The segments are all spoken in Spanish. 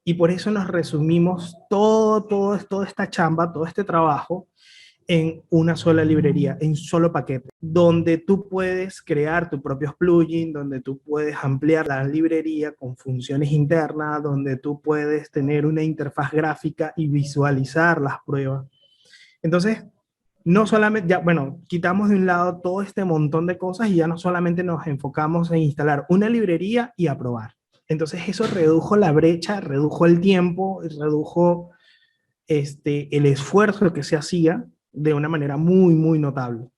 Y por eso nos resumimos toda esta chamba, todo este trabajo en una sola librería, en un solo paquete, donde tú puedes crear tus propios plugins, donde tú puedes ampliar la librería con funciones internas, donde tú puedes tener una interfaz gráfica y visualizar las pruebas. Entonces, no solamente, ya, bueno, quitamos de un lado todo este montón de cosas y ya no solamente nos enfocamos en instalar una librería y aprobar. Entonces eso redujo la brecha, redujo el tiempo, redujo el esfuerzo que se hacía de una manera muy notable.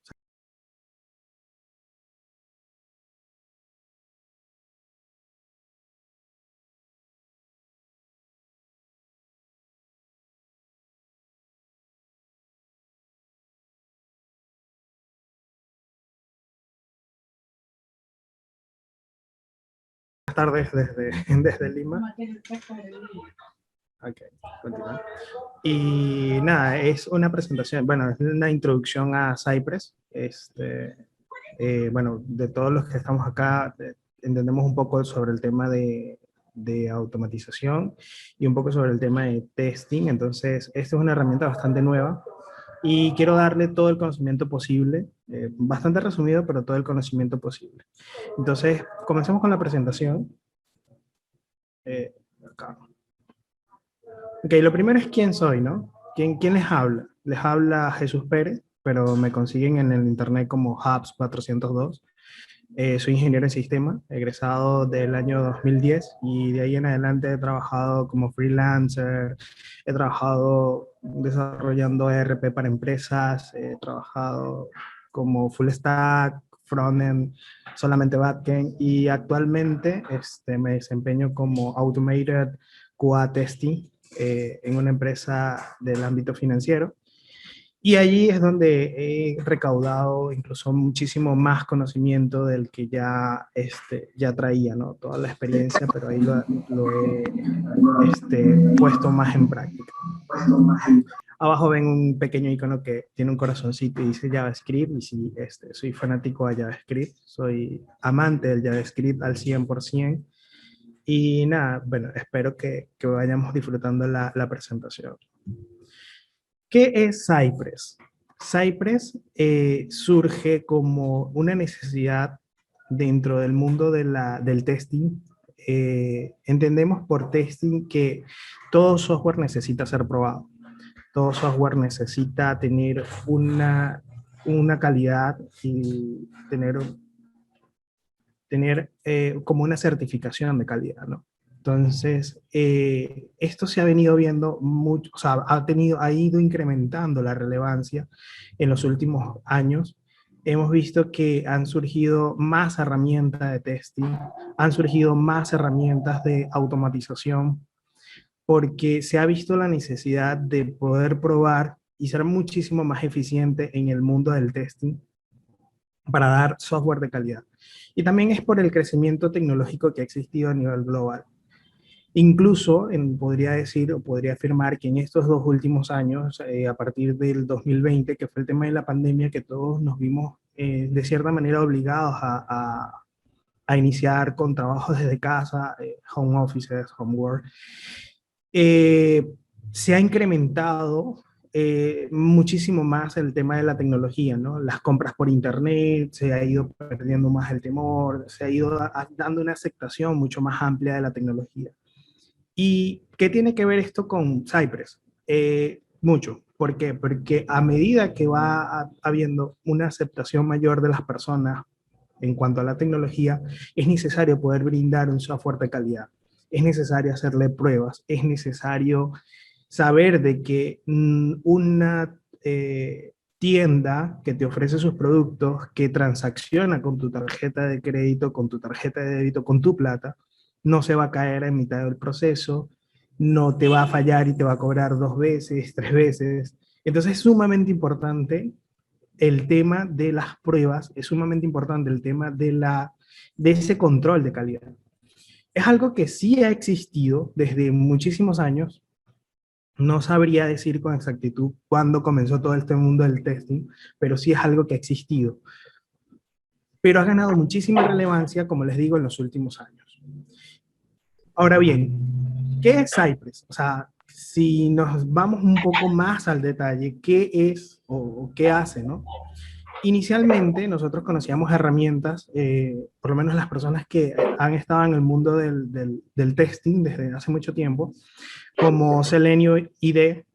Buenas tardes desde Lima. Ok, continúa. Y nada, es una presentación, bueno, es una introducción a Cypress. Bueno, de todos los que estamos acá, entendemos un poco sobre el tema de automatización y un poco sobre el tema de testing. Entonces, esta es una herramienta bastante nueva y quiero darle todo el conocimiento posible, bastante resumido, pero todo el conocimiento posible. Entonces, comencemos con la presentación. Acá. Ok, lo primero es quién soy, ¿no? ¿Quién les habla? Les habla Jesús Pérez, pero me consiguen en el internet como Hubs402. Soy ingeniero en sistema, egresado del año 2010 y de ahí en adelante he trabajado como freelancer, he trabajado desarrollando ERP para empresas, he trabajado como full stack, frontend, solamente backend y actualmente me desempeño como automated QA testing en una empresa del ámbito financiero. Y allí es donde he recaudado incluso muchísimo más conocimiento del que ya traía, ¿no? Toda la experiencia, pero ahí lo he puesto más en práctica. Abajo ven un pequeño icono que tiene un corazoncito y dice JavaScript, y sí, soy fanático de JavaScript, soy amante del JavaScript al 100%. Y nada, bueno, espero que vayamos disfrutando la presentación. ¿Qué es Cypress? Cypress surge como una necesidad dentro del mundo del testing. Entendemos por testing que todo software necesita ser probado. Todo software necesita tener una calidad y tener como una certificación de calidad, ¿no? Entonces, esto se ha venido viendo mucho, o sea, ha ido incrementando la relevancia en los últimos años. Hemos visto que han surgido más herramientas de testing, han surgido más herramientas de automatización, porque se ha visto la necesidad de poder probar y ser muchísimo más eficiente en el mundo del testing para dar software de calidad. Y también es por el crecimiento tecnológico que ha existido a nivel global. Incluso podría decir o podría afirmar que en estos 2 últimos años, a partir del 2020, que fue el tema de la pandemia, que todos nos vimos de cierta manera obligados a iniciar con trabajos desde casa, home offices, home work, eh, se ha incrementado muchísimo más el tema de la tecnología, ¿no? Las compras por internet, se ha ido perdiendo más el temor, se ha ido dando una aceptación mucho más amplia de la tecnología. ¿Y qué tiene que ver esto con Cypress? Mucho. ¿Por qué? Porque a medida que va habiendo una aceptación mayor de las personas en cuanto a la tecnología, es necesario poder brindar un software de calidad. Es necesario hacerle pruebas, es necesario saber de que una tienda que te ofrece sus productos, que transacciona con tu tarjeta de crédito, con tu tarjeta de débito, con tu plata, no se va a caer en mitad del proceso, no te va a fallar y te va a cobrar 2 veces, 3 veces. Entonces es sumamente importante el tema de las pruebas, es sumamente importante el tema de ese control de calidad. Es algo que sí ha existido desde muchísimos años. No sabría decir con exactitud cuándo comenzó todo este mundo del testing, pero sí es algo que ha existido. Pero ha ganado muchísima relevancia, como les digo, en los últimos años. Ahora bien, ¿Qué es Cypress? O sea, si nos vamos un poco más al detalle, ¿qué es o qué hace, no? Inicialmente nosotros conocíamos herramientas, por lo menos las personas que han estado en el mundo del testing desde hace mucho tiempo, como Selenium IDE,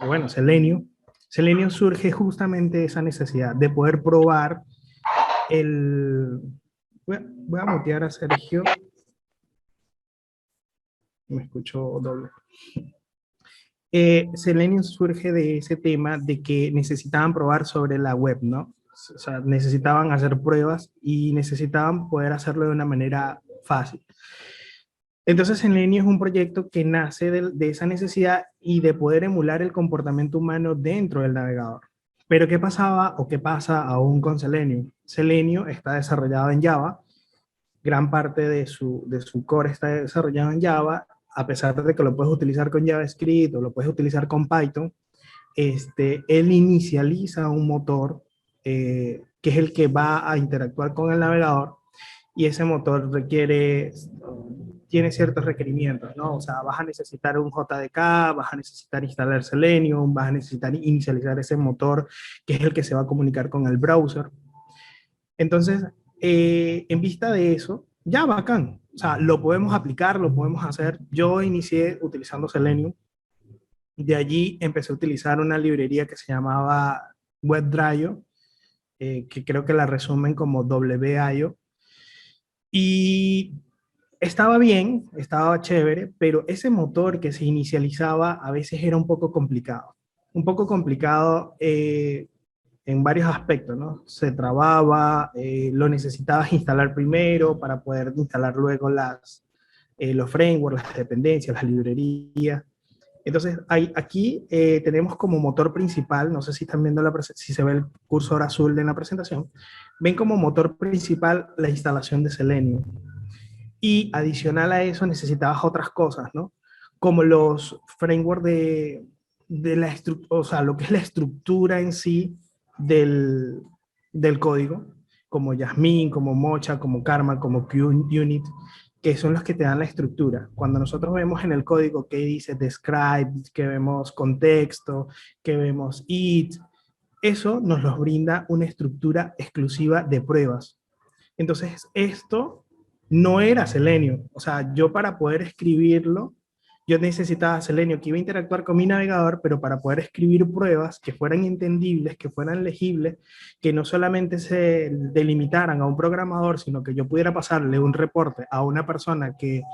bueno, Selenium. Selenium surge justamente esa necesidad de poder probar el... voy a mutear a Sergio, me escucho doble. Selenium surge de ese tema de que necesitaban probar sobre la web, ¿no? O sea, necesitaban hacer pruebas y necesitaban poder hacerlo de una manera fácil. Entonces, Selenium es un proyecto que nace de esa necesidad y de poder emular el comportamiento humano dentro del navegador. Pero ¿qué pasaba o qué pasa aún con Selenium? Selenium está desarrollado en Java, gran parte de su core está desarrollado en Java, a pesar de que lo puedes utilizar con JavaScript o lo puedes utilizar con Python. Él inicializa un motor que es el que va a interactuar con el navegador, y ese motor tiene ciertos requerimientos, ¿no? O sea, vas a necesitar un JDK, vas a necesitar instalar Selenium, vas a necesitar inicializar ese motor que es el que se va a comunicar con el browser. Entonces, en vista de eso, ya bacán. O sea, lo podemos aplicar, lo podemos hacer. Yo inicié utilizando Selenium. De allí empecé a utilizar una librería que se llamaba WebDriver, que creo que la resumen como WIO. Y estaba bien, estaba chévere, pero ese motor que se inicializaba a veces era un poco complicado. Un poco complicado en varios aspectos, ¿no? Se trababa, lo necesitabas instalar primero para poder instalar luego los frameworks, las dependencias, las librerías. Entonces, aquí tenemos como motor principal, no sé si están viendo si se ve el cursor azul en la presentación, ven como motor principal la instalación de Selenium. Y adicional a eso necesitabas otras cosas, ¿no? Como los frameworks de la estructura, o sea, lo que es la estructura en sí del código, como Jasmine, como Mocha, como Karma, como QUnit, que son los que te dan la estructura. Cuando nosotros vemos en el código que dice describe, que vemos contexto, que vemos it, eso nos los brinda una estructura exclusiva de pruebas. Entonces, esto no era Selenium. O sea, yo para poder escribirlo, yo necesitaba Selenium que iba a interactuar con mi navegador, pero para poder escribir pruebas que fueran entendibles, que fueran legibles, que no solamente se delimitaran a un programador, sino que yo pudiera pasarle un reporte a una persona que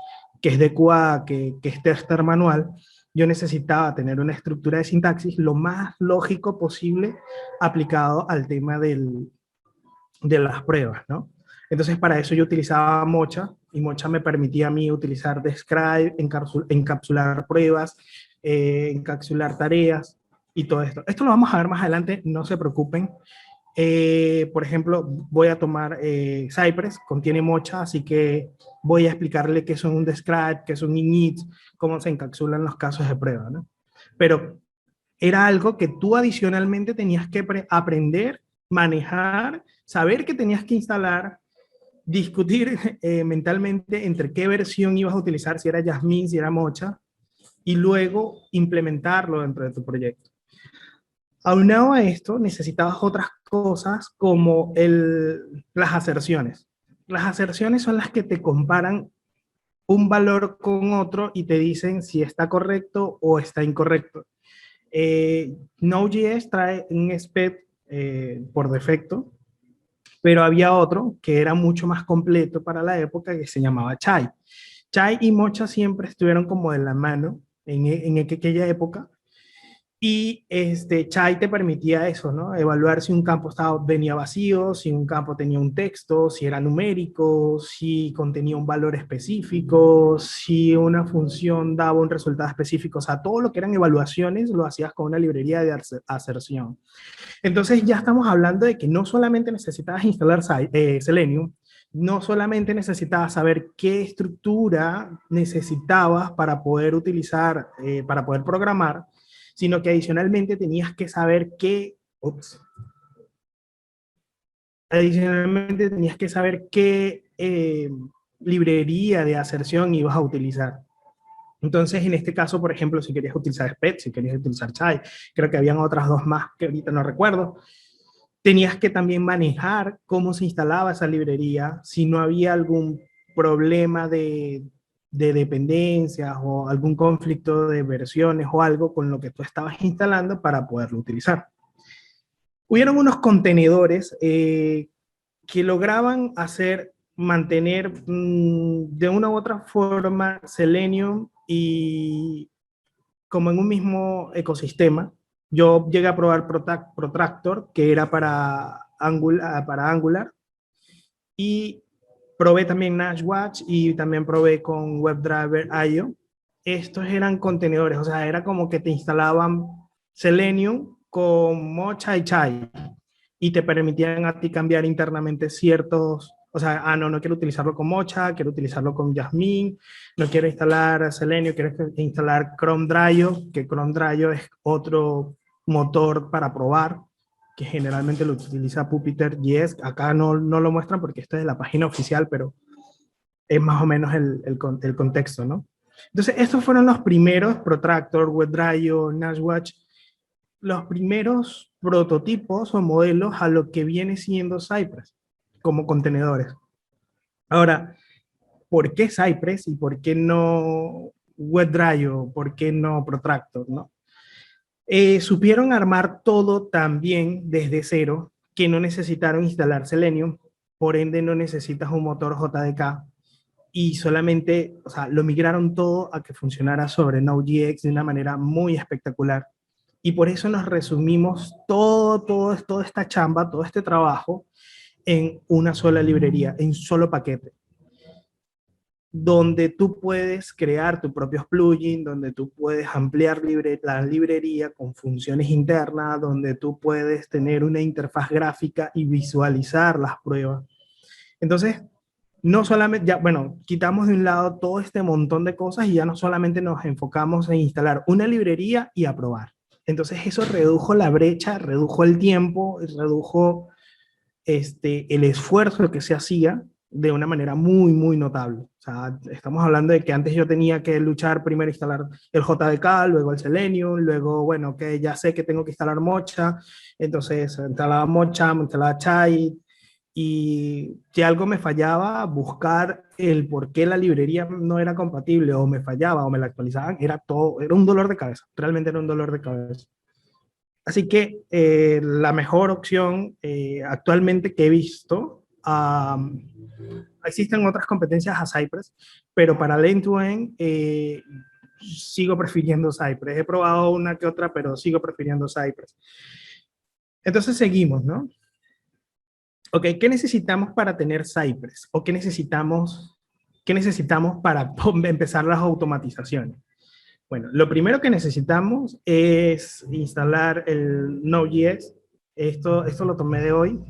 es de QA, que es tester manual, yo necesitaba tener una estructura de sintaxis lo más lógico posible aplicado al tema de las pruebas, ¿no? Entonces, para eso yo utilizaba Mocha, y Mocha me permitía a mí utilizar Describe, encapsular pruebas, encapsular tareas y todo esto. Esto lo vamos a ver más adelante, no se preocupen. Por ejemplo, voy a tomar Cypress, contiene Mocha, así que voy a explicarle qué son un Describe, qué son init, cómo se encapsulan los casos de prueba, ¿no? Pero era algo que tú adicionalmente tenías que aprender, manejar, saber que tenías que instalar, discutir mentalmente entre qué versión ibas a utilizar, si era Jasmine, si era Mocha, y luego implementarlo dentro de tu proyecto. Aunado a esto, necesitabas otras cosas como las aserciones. Las aserciones son las que te comparan un valor con otro y te dicen si está correcto o está incorrecto. Node.js trae un SPED por defecto, pero había otro que era mucho más completo para la época que se llamaba Chai. Chai y Mocha siempre estuvieron como de la mano en aquella época, y Chai te permitía eso, ¿no? Evaluar si un campo venía vacío, si un campo tenía un texto, si era numérico, si contenía un valor específico, si una función daba un resultado específico. O sea, todo lo que eran evaluaciones lo hacías con una librería de aserción. Entonces ya estamos hablando de que no solamente necesitabas instalar Selenium, no solamente necesitabas saber qué estructura necesitabas para poder utilizar, para poder programar, sino que adicionalmente tenías que saber qué librería de aserción ibas a utilizar. Entonces, en este caso, por ejemplo, si querías utilizar SPED, si querías utilizar Chai, creo que habían otras dos más que ahorita no recuerdo, tenías que también manejar cómo se instalaba esa librería, si no había algún problema de dependencias o algún conflicto de versiones o algo con lo que tú estabas instalando para poderlo utilizar. Hubieron unos contenedores que lograban mantener de una u otra forma Selenium y como en un mismo ecosistema. Yo llegué a probar Protractor, que era para Angular, y probé también Nashwatch y también probé con WebDriver IO. Estos eran contenedores, o sea, era como que te instalaban Selenium con Mocha y Chai y te permitían a ti cambiar internamente ciertos, o sea, no, no quiero utilizarlo con Mocha, quiero utilizarlo con Jasmine, no quiero instalar Selenium, quiero instalar Chrome Dryo, que Chrome Dryo es otro motor para probar, que generalmente lo utiliza Puppeteer JS. Acá no, no lo muestran porque esto es de la página oficial, pero es más o menos el contexto, ¿no? Entonces, estos fueron los primeros, Protractor, WebDryo, Nashwatch, los primeros prototipos o modelos a lo que viene siendo Cypress como contenedores. Ahora, ¿por qué Cypress y por qué no WebDrive? ¿Por qué no Protractor? ¿No? Supieron armar todo también desde cero, que no necesitaron instalar Selenium, por ende no necesitas un motor JDK y solamente, o sea, lo migraron todo a que funcionara sobre Node.js de una manera muy espectacular. Y por eso nos resumimos toda esta chamba, todo este trabajo en una sola librería, en un solo paquete, donde tú puedes crear tus propios plugins, donde tú puedes ampliar la librería con funciones internas, donde tú puedes tener una interfaz gráfica y visualizar las pruebas. Entonces, no solamente, ya, bueno, quitamos de un lado todo este montón de cosas y ya no solamente nos enfocamos en instalar una librería y aprobar. Entonces eso redujo la brecha, redujo el tiempo, redujo el esfuerzo que se hacía de una manera muy, muy notable. O sea, estamos hablando de que antes yo tenía que luchar primero instalar el JDK, luego el Selenium, luego, bueno, que ya sé que tengo que instalar Mocha, entonces instalaba Mocha, me instalaba Chai, y si algo me fallaba, buscar el por qué la librería no era compatible o me fallaba o me la actualizaban, era todo, era un dolor de cabeza, realmente era un dolor de cabeza. Así que la mejor opción actualmente que he visto, existen otras competencias a Cypress, pero para el end-to-end sigo prefiriendo Cypress. He probado una que otra, pero sigo prefiriendo Cypress. Entonces seguimos, ¿no? Ok, ¿qué necesitamos para tener Cypress? ¿O qué necesitamos para empezar las automatizaciones? Bueno, lo primero que necesitamos es instalar el Node.js. Esto lo tomé de hoy.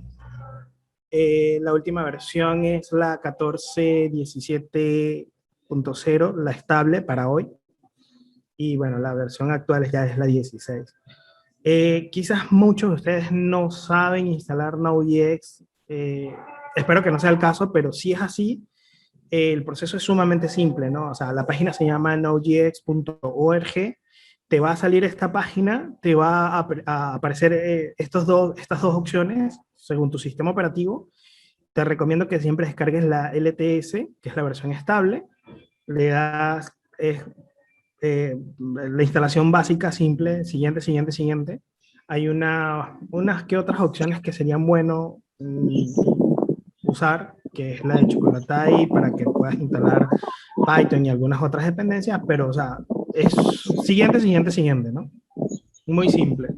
La última versión es la 14.17.0, la estable para hoy. Y bueno, la versión actual ya es la 16. Quizás muchos de ustedes no saben instalar Node.js. Espero que no sea el caso, pero si es así, el proceso es sumamente simple, ¿no? O sea, la página se llama nodejx.org, te va a salir esta página, te va a aparecer estas dos opciones según tu sistema operativo. Te recomiendo que siempre descargues la LTS, que es la versión estable, le das la instalación básica, simple, siguiente. Hay unas que otras opciones que serían bueno usar, que es la de Chocolatai, para que puedas instalar Python y algunas otras dependencias, pero, o sea, es siguiente, ¿no? Muy simple.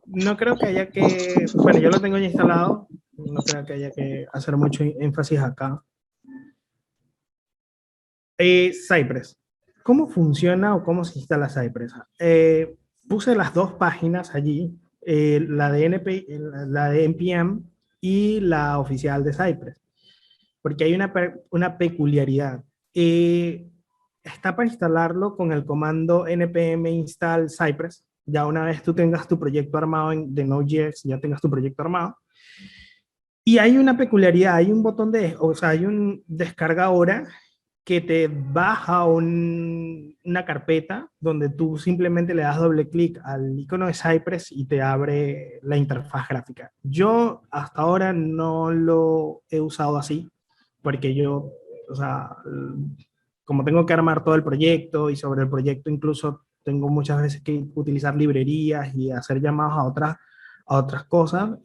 No creo que haya que, bueno, yo lo tengo ya instalado, no creo que haya que hacer mucho énfasis acá. Cypress. ¿Cómo funciona o cómo se instala Cypress? Puse las dos páginas allí, la de la de NPM y la oficial de Cypress, porque hay una peculiaridad. Está para instalarlo con el comando npm install Cypress. Ya una vez tú tengas tu proyecto armado de Node.js, ya tengas tu proyecto armado. Y hay una peculiaridad, hay un botón o sea, hay un descarga ahora que te baja una carpeta donde tú simplemente le das doble clic al icono de Cypress y te abre la interfaz gráfica. Yo hasta ahora no lo he usado así, porque yo, o sea, como tengo que armar todo el proyecto y sobre el proyecto incluso tengo muchas veces que utilizar librerías y hacer llamados a otras cosas,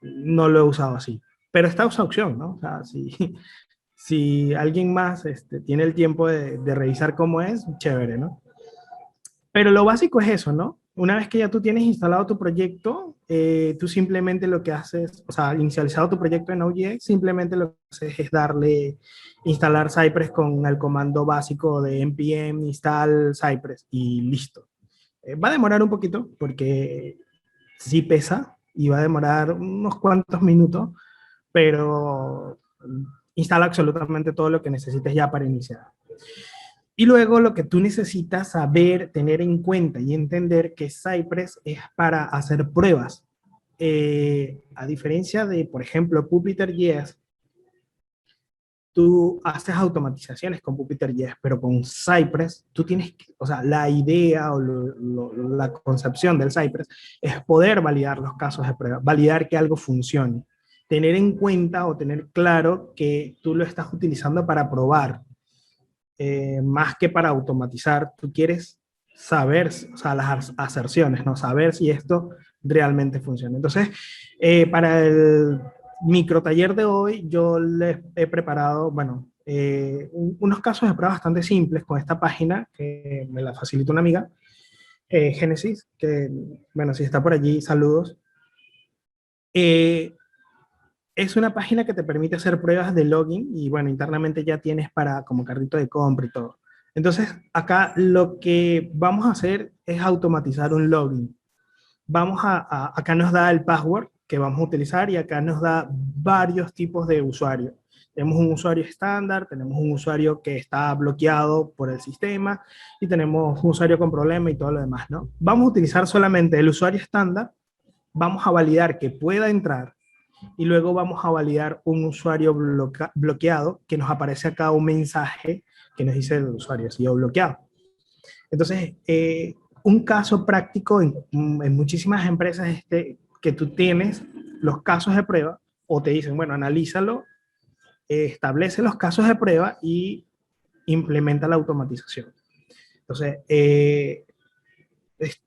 no lo he usado así. Pero está esa opción, ¿no? O sea, si alguien más tiene el tiempo de revisar cómo es, chévere, ¿no? Pero lo básico es eso, ¿no? Una vez que ya tú tienes instalado tu proyecto, tú simplemente lo que haces, o sea, inicializado tu proyecto en Node.js, simplemente lo que haces es darle, instalar Cypress con el comando básico de npm install Cypress y listo. Va a demorar un poquito porque sí pesa y va a demorar unos cuantos minutos, pero instala absolutamente todo lo que necesites ya para iniciar. Y luego lo que tú necesitas saber, tener en cuenta y entender que Cypress es para hacer pruebas. A diferencia de, por ejemplo, Jupyter.js, tú haces automatizaciones con Jupyter.js, pero con Cypress tú tienes, o sea, la idea o la concepción del Cypress es poder validar los casos de prueba, validar que algo funcione, tener en cuenta o tener claro que tú lo estás utilizando para probar, más que para automatizar. Tú quieres saber, o sea, las aserciones, ¿no? Saber si esto realmente funciona. Entonces, para el micro taller de hoy, yo les he preparado, bueno, unos casos de prueba bastante simples con esta página que me la facilitó una amiga, Genesis, que, bueno, si está por allí, saludos. Eh, es una página que te permite hacer pruebas de login y bueno, internamente ya tienes para como carrito de compra y todo. Entonces, acá lo que vamos a hacer es automatizar un login. Acá nos da el password que vamos a utilizar y acá nos da varios tipos de usuarios. Tenemos un usuario estándar, tenemos un usuario que está bloqueado por el sistema y tenemos un usuario con problema y todo lo demás, ¿no? Vamos a utilizar solamente el usuario estándar, vamos a validar que pueda entrar y luego vamos a validar un usuario bloqueado, que nos aparece acá un mensaje que nos dice el usuario ha sido bloqueado. Entonces, un caso práctico en muchísimas empresas que tú tienes los casos de prueba o te dicen, bueno, analízalo, establece los casos de prueba y implementa la automatización. Entonces,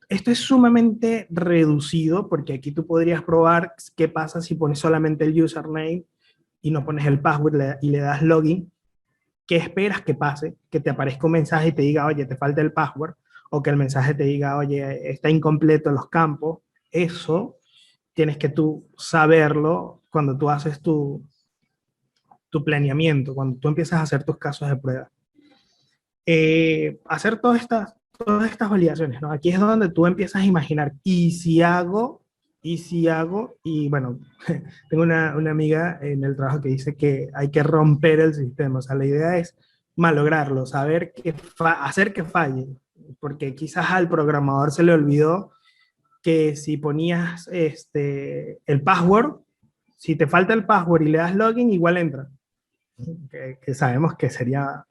esto es sumamente reducido porque aquí tú podrías probar qué pasa si pones solamente el username y no pones el password y le das login. ¿Qué esperas que pase? Que te aparezca un mensaje y te diga, oye, te falta el password, o que el mensaje te diga, oye, está incompleto en los campos. Eso tienes que tú saberlo cuando tú haces tu planeamiento, cuando tú empiezas a hacer tus casos de prueba. Hacer todas estas validaciones, ¿no? Aquí es donde tú empiezas a imaginar, y bueno, tengo una amiga en el trabajo que dice que hay que romper el sistema, o sea, la idea es malograrlo, saber hacer que falle, porque quizás al programador se le olvidó que si ponías el password, si te falta el password y le das login, igual entra, que sabemos que serían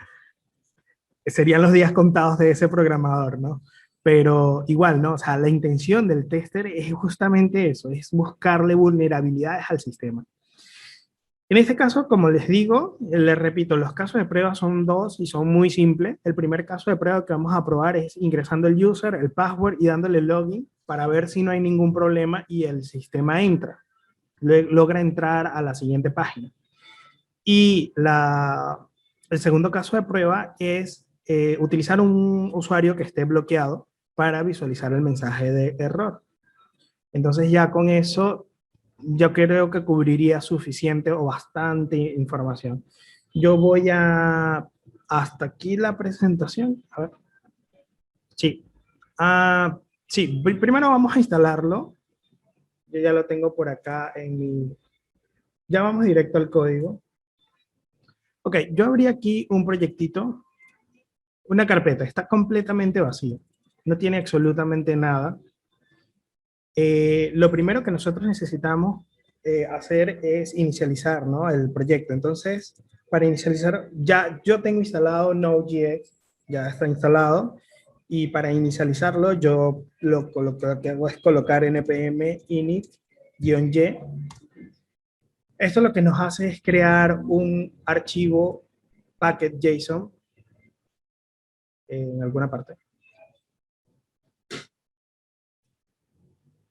los días contados de ese programador, ¿no? Pero igual, ¿no? O sea, la intención del tester es justamente eso, es buscarle vulnerabilidades al sistema. En este caso, como les digo, les repito, los casos de prueba son dos y son muy simples. El primer caso de prueba que vamos a probar es ingresando el user, el password y dándole login para ver si no hay ningún problema y el sistema entra, logra entrar a la siguiente página. Y el segundo caso de prueba es utilizar un usuario que esté bloqueado para visualizar el mensaje de error. Entonces ya con eso yo creo que cubriría suficiente o bastante información. Yo voy hasta aquí la presentación. A ver. Sí. Sí, primero vamos a instalarlo. Yo ya lo tengo por acá en mi... Ya vamos directo al código. Ok, yo abrí aquí un proyectito, una carpeta, está completamente vacía, no tiene absolutamente nada. Lo primero que nosotros necesitamos hacer es inicializar, ¿no?, el proyecto. Entonces, Para inicializar, ya yo tengo instalado Node.js, ya está instalado, y para inicializarlo yo lo que hago es colocar npm init-y. Esto lo que nos hace es crear un archivo packet JSON en alguna parte.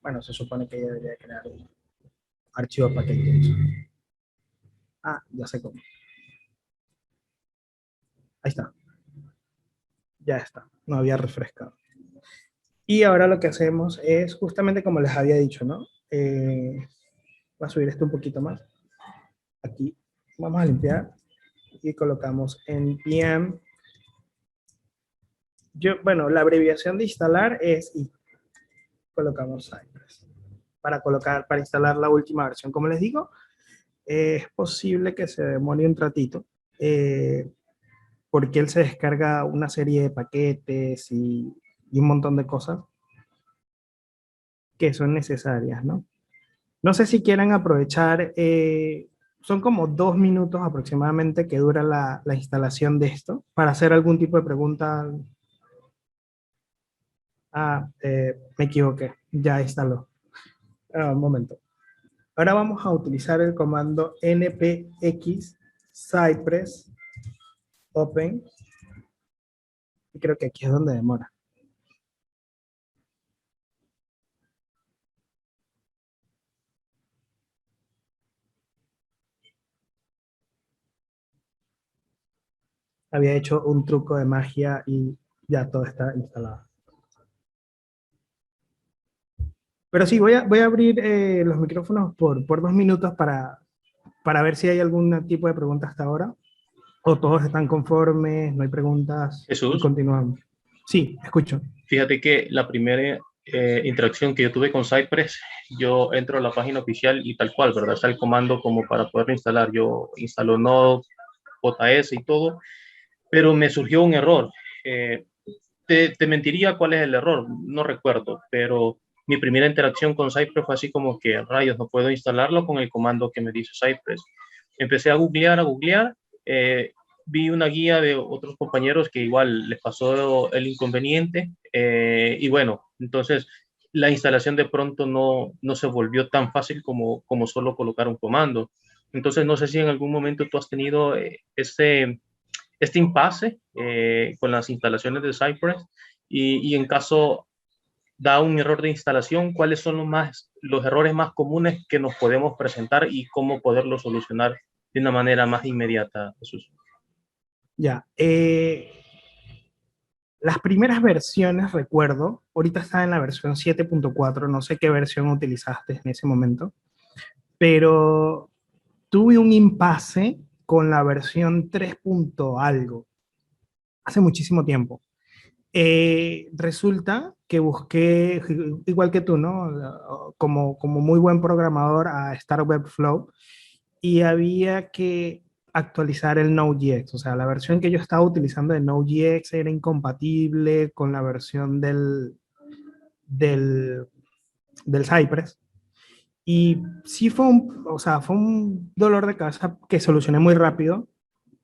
Bueno, se supone que ya debería crear un archivo packet JSON. Ah, ya sé cómo. Ahí está. Ya está. No había refrescado. Y ahora lo que hacemos es justamente como les había dicho, ¿no? Voy a subir esto un poquito más. Aquí vamos a limpiar y colocamos npm. Bueno, la abreviación de instalar es I. Colocamos Cypress. Para instalar la última versión. Como les digo, es posible que se demore un ratito, porque él se descarga una serie de paquetes y un montón de cosas que son necesarias, ¿no? No sé si quieran aprovechar, son como 2 minutos aproximadamente que dura la instalación de esto, para hacer algún tipo de pregunta. Ah, me equivoqué, ya instaló. Ah, un momento. Ahora vamos a utilizar el comando npx cypress open, y creo que aquí es donde demora. Había hecho un truco de magia y ya todo está instalado. Pero sí, voy a abrir los micrófonos por 2 minutos para ver si hay algún tipo de pregunta hasta ahora. O todos están conformes, no hay preguntas y Jesús, continuamos. Sí, escucho. fíjate que la primera interacción que yo tuve con Cypress, yo entro a la página oficial y tal cual, ¿verdad? Está el comando como para poderlo instalar. Yo instalo Node.js y todo, pero me surgió un error. Eh, te mentiría cuál es el error, no recuerdo, pero mi primera interacción con Cypress fue así como que, rayos, no puedo instalarlo con el comando que me dice Cypress. Empecé a googlear, eh, vi una guía de otros compañeros que igual les pasó el inconveniente, y bueno, entonces la instalación de pronto no se volvió tan fácil como solo colocar un comando. Entonces no sé si en algún momento tú has tenido este impasse con las instalaciones de Cypress y en caso da un error de instalación, ¿cuáles son los errores más comunes que nos podemos presentar y cómo poderlo solucionar de una manera más inmediata, Jesús? Ya. Las primeras versiones, recuerdo, ahorita está en la versión 7.4, no sé qué versión utilizaste en ese momento, pero tuve un impasse con la versión 3. Algo, hace muchísimo tiempo. Resulta que busqué, igual que tú, ¿no? Como muy buen programador a Star Webflow, y había que actualizar el Node.js. O sea, la versión que yo estaba utilizando de Node.js era incompatible con la versión del, del Cypress. Y sí o sea, fue un dolor de cabeza que solucioné muy rápido.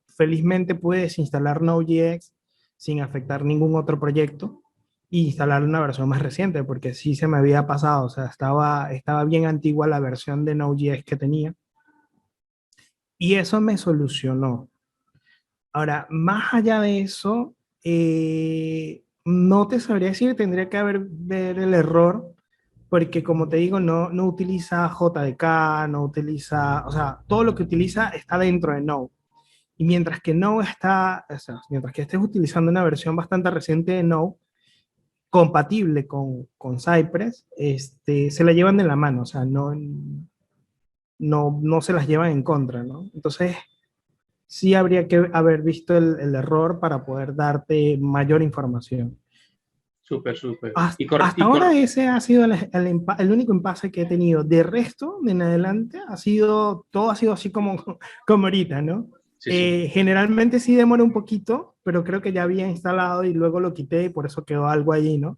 Felizmente pude desinstalar Node.js sin afectar ningún otro proyecto y instalar una versión más reciente, porque sí se me había pasado, o sea, estaba bien antigua la versión de Node.js que tenía, y eso me solucionó. Ahora, más allá de eso, no te sabría decir, tendría que ver el error, porque como te digo, no utiliza JDK, no utiliza, o sea, todo lo que utiliza está dentro de Node. Y mientras que Node está, o sea, mientras que estés utilizando una versión bastante reciente de Node, compatible con Cypress, se la llevan de la mano, o sea, no se las llevan en contra, ¿no? Entonces, sí habría que haber visto el error para poder darte mayor información. Súper, súper. Hasta ahora ese ha sido el único impasse que he tenido. De resto, de en adelante, todo ha sido así como ahorita, ¿no? Sí, sí. Generalmente sí demora un poquito, pero creo que ya había instalado y luego lo quité y por eso quedó algo allí, ¿no?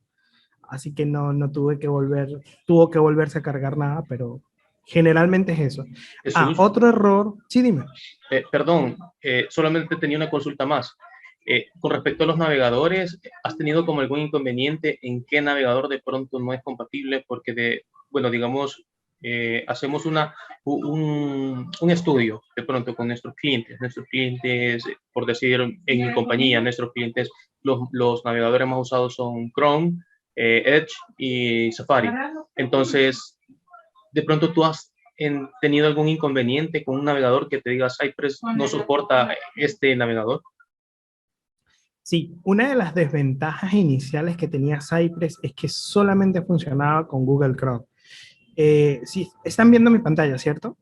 Así que no tuvo que volverse a cargar nada, pero Generalmente es eso. Jesús, Otro error, sí, dime. perdón, solamente tenía una consulta más. Con respecto a los navegadores, ¿has tenido como algún inconveniente en qué navegador de pronto no es compatible? Porque bueno, digamos, hacemos un estudio de pronto con nuestros clientes, por decir, en mi compañía, nuestros clientes, los navegadores más usados son Chrome, Edge y Safari. Entonces, de pronto tú has tenido algún inconveniente con un navegador que te diga Cypress no soporta este navegador. Sí, una de las desventajas iniciales que tenía Cypress es que solamente funcionaba con Google Chrome. Sí, están viendo mi pantalla, ¿cierto?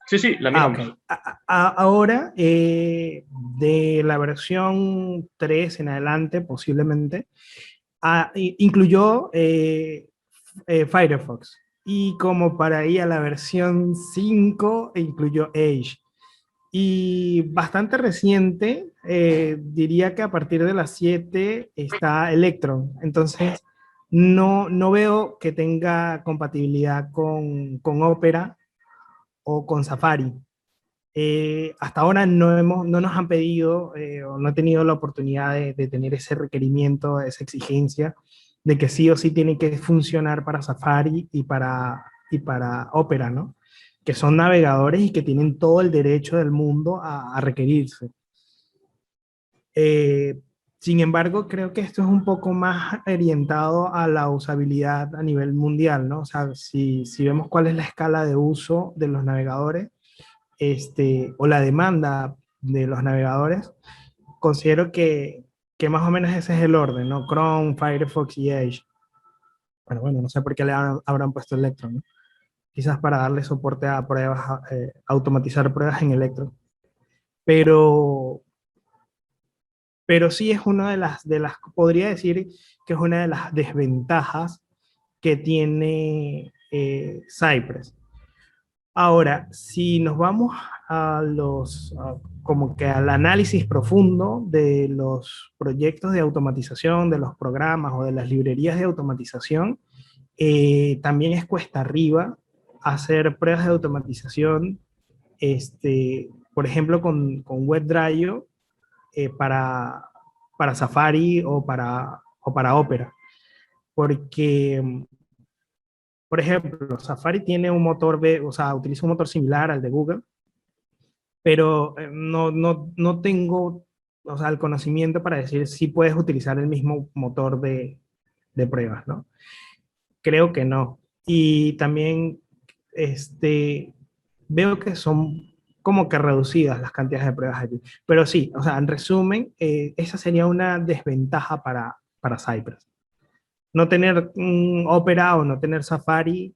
Sí, sí, la Ok. miramos. Ahora, de la versión 3 en adelante, posiblemente, incluyó Firefox. Y como para ahí a la versión 5 incluyó Edge. Y bastante reciente, diría que a partir de las 7 está Electron. Entonces, no veo que tenga compatibilidad con Opera o con Safari. Hasta ahora no nos han pedido o no he tenido la oportunidad de tener ese requerimiento, esa exigencia de que sí o sí tiene que funcionar para Safari y para Opera, ¿no? Que son navegadores y que tienen todo el derecho del mundo a requerirse. Eh, Sin embargo, creo que esto es un poco más orientado a la usabilidad a nivel mundial, ¿no? O sea, si vemos cuál es la escala de uso de los navegadores, o la demanda de los navegadores, considero que más o menos ese es el orden, ¿no? Chrome, Firefox y Edge. Bueno, no sé por qué habrán puesto Electron, ¿no? Quizás para darle soporte a pruebas, automatizar pruebas en Electron. Pero, pero sí es una podría decir que es una de las desventajas que tiene Cypress. Ahora, si nos vamos como que al análisis profundo de los proyectos de automatización, de los programas o de las librerías de automatización, también es cuesta arriba hacer pruebas de automatización, por ejemplo, con WebDriver para Safari o para Opera. Porque por ejemplo, Safari tiene un motor, o sea, utiliza un motor similar al de Google, pero no tengo, o sea, el conocimiento para decir si puedes utilizar el mismo motor de pruebas, ¿no? Creo que no. Y también veo que son como que reducidas las cantidades de pruebas allí. Pero sí, o sea, en resumen, esa sería una desventaja para Cypress. No tener Opera o no tener Safari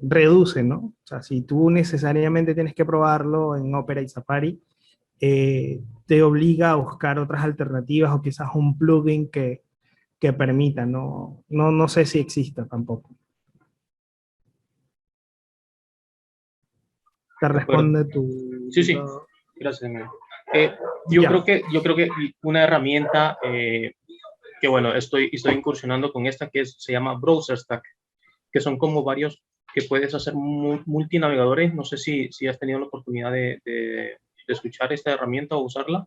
reduce, ¿no? O sea, si tú necesariamente tienes que probarlo en Opera y Safari, te obliga a buscar otras alternativas o quizás un plugin que permita, no sé si exista tampoco. Te De acuerdo. responde Sí, sí, tu... gracias, amigo. Ya. Yo creo que una herramienta que, bueno, estoy incursionando con esta se llama Browser Stack, que son como varios que puedes hacer multinavegadores. No sé si has tenido la oportunidad de escuchar esta herramienta o usarla.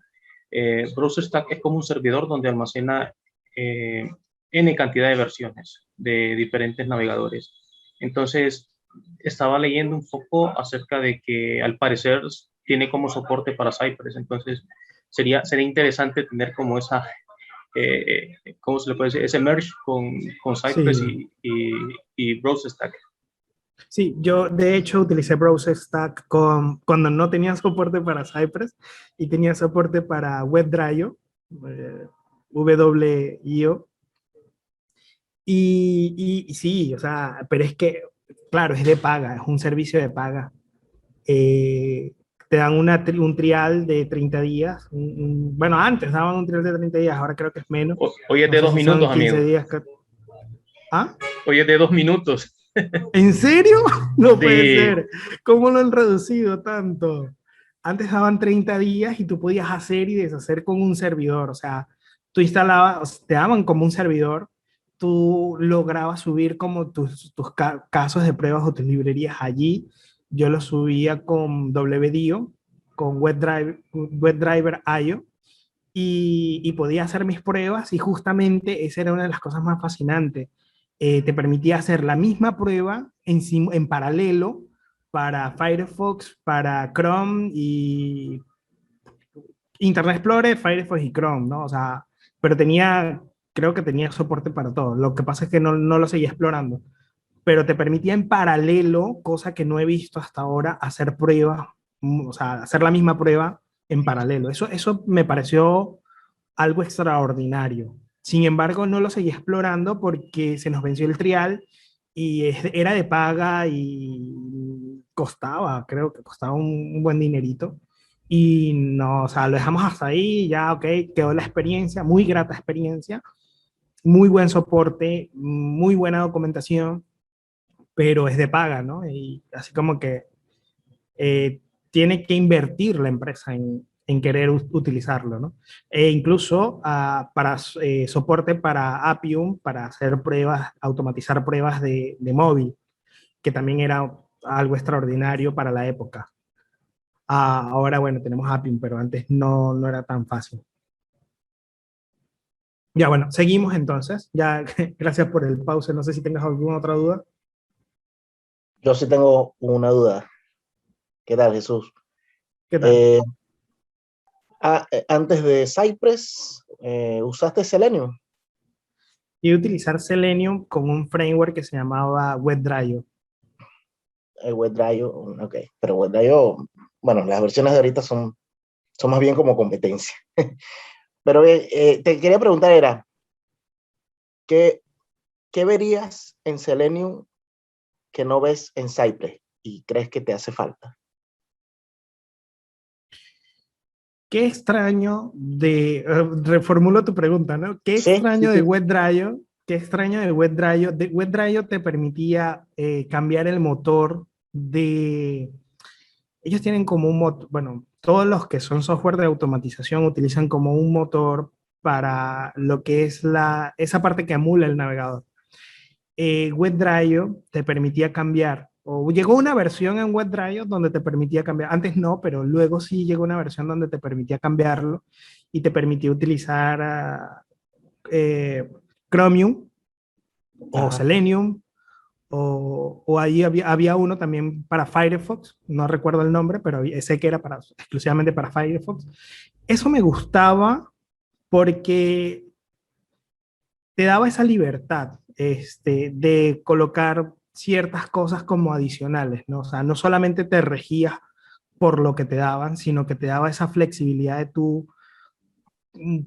Browser Stack es como un servidor donde almacena N cantidad de versiones de diferentes navegadores. Entonces, estaba leyendo un poco acerca de que al parecer tiene como soporte para Cypress. Entonces, sería interesante tener como ¿cómo se le puede decir? Ese merge con Cypress Sí, y Browser Stack. sí, yo de hecho utilicé Browser Stack cuando no tenía soporte para Cypress y tenía soporte para WebDriver, eh, WIO. Y sí, o sea, pero es que, claro, es de paga, es un servicio de paga. Eh, Te dan un trial de 30 días. Bueno, antes daban un trial de 30 días, ahora creo que es menos. Hoy es No de sé dos si son minutos, 15 amigo. días. ¿Ah? Hoy es de 2 minutos. ¿En serio? No puede Sí, ser. ¿Cómo lo han reducido tanto? Antes daban 30 días y tú podías hacer y deshacer con un servidor. O sea, tú instalabas, te daban como un servidor, tú lograbas subir como tus casos de pruebas o tus librerías allí. Yo los subía con WDIO, con WebDriver IO, y podía hacer mis pruebas y justamente esa era una de las cosas más fascinantes. Te permitía hacer la misma prueba en paralelo para Firefox, para Chrome y Internet Explorer, Firefox y Chrome, ¿no? O sea, pero creo que tenía soporte para todo. Lo que pasa es que no lo seguía explorando, pero te permitía en paralelo, cosa que no he visto hasta ahora, hacer pruebas, o sea, hacer la misma prueba en paralelo. Eso me pareció algo extraordinario. Sin embargo, no lo seguí explorando porque se nos venció el trial y era de paga y costaba, creo que costaba un buen dinerito. Y no, o sea, lo dejamos hasta ahí, ya, ok, quedó la experiencia, muy grata experiencia, muy buen soporte, muy buena documentación, pero es de paga, ¿no? Y así como que tiene que invertir la empresa en querer utilizarlo, ¿no? E incluso para soporte para Appium, para hacer pruebas, automatizar pruebas de móvil, que también era algo extraordinario para la época. Ahora, bueno, tenemos Appium, pero antes no era tan fácil. Ya, bueno, seguimos entonces. Ya, gracias por el pause. No sé si tengas alguna otra duda. Yo sí tengo una duda. ¿Qué tal, Jesús? ¿Qué tal? Antes de Cypress, ¿usaste Selenium? Y utilizar Selenium con un framework que se llamaba WebDriver. WebDriver, ok. Pero WebDriver, bueno, las versiones de ahorita son más bien como competencia. Pero te quería preguntar, ¿qué verías en Selenium que no ves en Cypress y crees que te hace falta? Qué extraño reformulo tu pregunta, ¿no? Qué Sí, sí, extraño de sí. WebDriver, qué extraño de WebDriver. WebDriver te permitía cambiar el motor de... Ellos tienen como un motor, bueno, todos los que son software de automatización utilizan como un motor para lo que es esa parte que emula el navegador. WebDriver te permitía cambiar, o llegó una versión en WebDriver donde te permitía cambiar, antes no, pero luego sí llegó una versión donde te permitía cambiarlo y te permitía utilizar eh, Chromium o Ajá. Selenium, o ahí había uno también para Firefox, no recuerdo el nombre, pero sé que era exclusivamente para Firefox. Eso me gustaba porque te daba esa libertad de colocar ciertas cosas como adicionales, ¿no? O sea, no solamente te regías por lo que te daban, sino que te daba esa flexibilidad de tú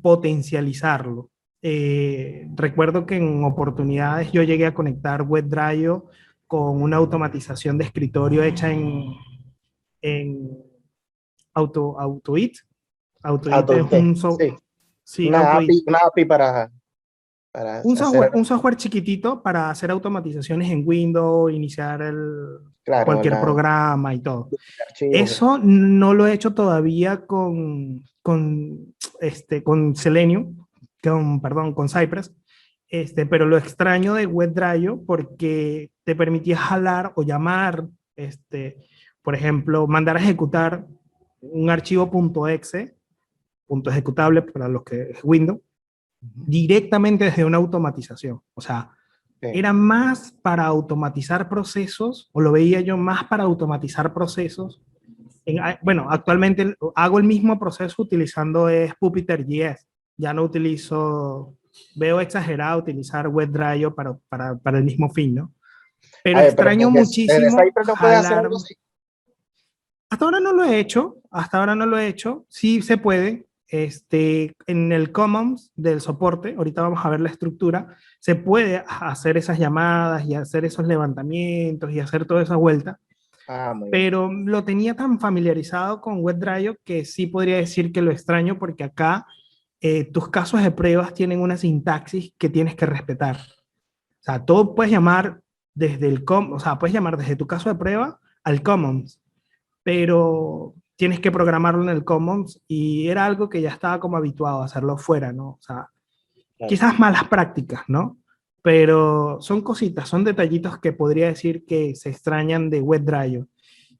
potencializarlo. Recuerdo que en oportunidades yo llegué a conectar WebDriver con una automatización de escritorio hecha en AutoIT. AutoIT es AutoIT, un sí. sí, AutoIT. Una API para hacer, Un software chiquitito para hacer automatizaciones en Windows, iniciar claro, cualquier programa y todo. archivos. Eso no lo he hecho todavía con Selenium, perdón, con Cypress, pero lo extraño de WebDriver porque te permitía jalar o llamar, por ejemplo, mandar a ejecutar un archivo .exe, punto ejecutable para los que es Windows, directamente desde una automatización. O sea, Sí. era más para automatizar procesos, o lo veía yo más para automatizar procesos. Bueno, actualmente hago el mismo proceso utilizando Jupyter.js. Ya no utilizo, veo exagerado utilizar WebDriver para el mismo fin, ¿no? Pero A ver, pero extraño desde muchísimo Cypress no puedes hacer jalar. algo así. Hasta ahora no lo he hecho, hasta ahora no lo he hecho. Sí se puede. En el commons del soporte, ahorita vamos a ver la estructura, se puede hacer esas llamadas y hacer esos levantamientos y hacer toda esa vuelta, Ah, muy bien. pero lo tenía tan familiarizado con WebDriver que sí podría decir que lo extraño porque acá tus casos de pruebas tienen una sintaxis que tienes que respetar. O sea, todo puedes llamar o sea, puedes llamar desde tu caso de prueba al commons, pero tienes que programarlo en el Commons y era algo que ya estaba como habituado a hacerlo fuera, ¿no? O sea, Claro. quizás malas prácticas, ¿no? pero son cositas, son detallitos que podría decir que se extrañan de WebDrive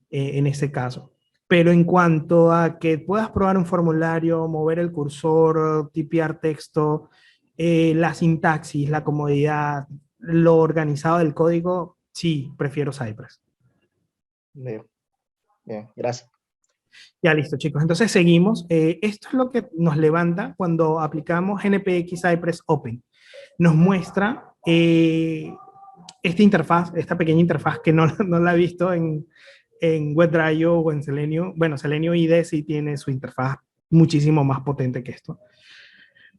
en ese caso. Pero en cuanto a que puedas probar un formulario, mover el cursor, tipear texto, la sintaxis, la comodidad, lo organizado del código, sí, prefiero Cypress. Bien, bien, gracias. Ya listo, chicos. Entonces seguimos. Esto es lo que nos levanta cuando aplicamos NPX Cypress Open. Nos muestra esta interfaz, esta pequeña interfaz que no, no la he visto en WebDrive o en Selenium. Bueno, Selenium IDE sí tiene su interfaz muchísimo más potente que esto.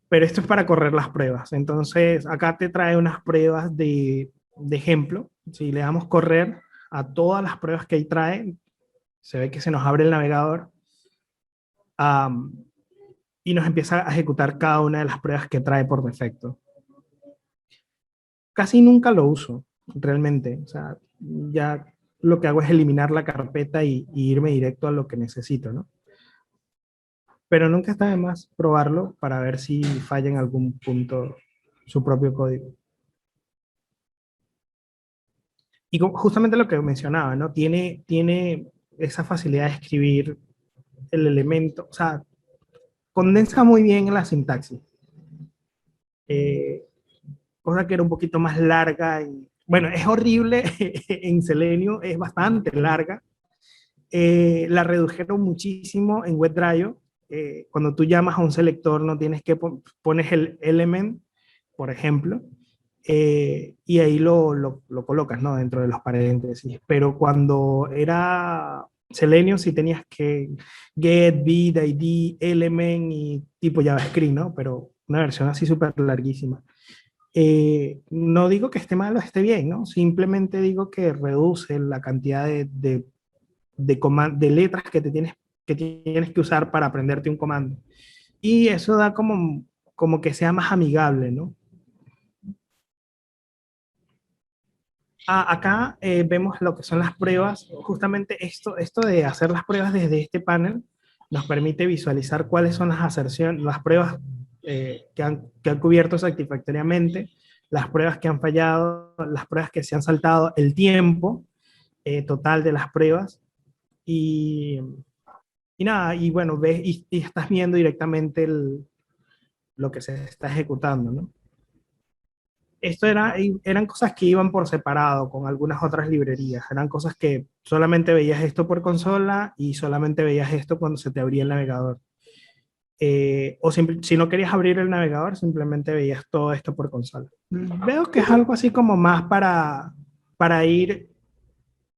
Pero esto es para correr las pruebas. Entonces, acá te trae unas pruebas de ejemplo. Si le damos correr a todas las pruebas que ahí trae, se ve que se nos abre el navegador y nos empieza a ejecutar cada una de las pruebas que trae por defecto. Casi nunca lo uso, realmente. O sea, ya lo que hago es eliminar la carpeta y irme directo a lo que necesito, ¿no? Pero nunca está de más probarlo para ver si falla en algún punto su propio código. Y justamente lo que mencionaba, ¿no? Tiene esa facilidad de escribir el elemento, o sea, condensa muy bien la sintaxis. Cosa que era un poquito más larga. Bueno, es horrible en Selenium, es bastante larga. La redujeron muchísimo en WebDrive. Cuando tú llamas a un selector, no tienes que pones el element, por ejemplo, y ahí lo colocas, ¿no? Dentro de los paréntesis. Pero cuando era Selenium, sí tenías que get, bit, id, element y tipo JavaScript, ¿no? Pero una versión así súper larguísima. No digo que esté mal o esté bien, ¿no? Simplemente digo que reduce la cantidad de letras que tienes que usar para aprenderte un comando. Y eso da como que sea más amigable, ¿no? Acá vemos lo que son las pruebas. Justamente esto de hacer las pruebas desde este panel nos permite visualizar cuáles son las aserciones, las pruebas que han cubierto satisfactoriamente, las pruebas que han fallado, las pruebas que se han saltado, el tiempo total de las pruebas y, y nada, y bueno, ves y estás viendo directamente lo que se está ejecutando, ¿no? Eran cosas que iban por separado con algunas otras librerías. Eran cosas que solamente veías esto por consola y solamente veías esto cuando se te abría el navegador. Si no querías abrir el navegador, simplemente veías todo esto por consola. Veo que es algo así como más para ir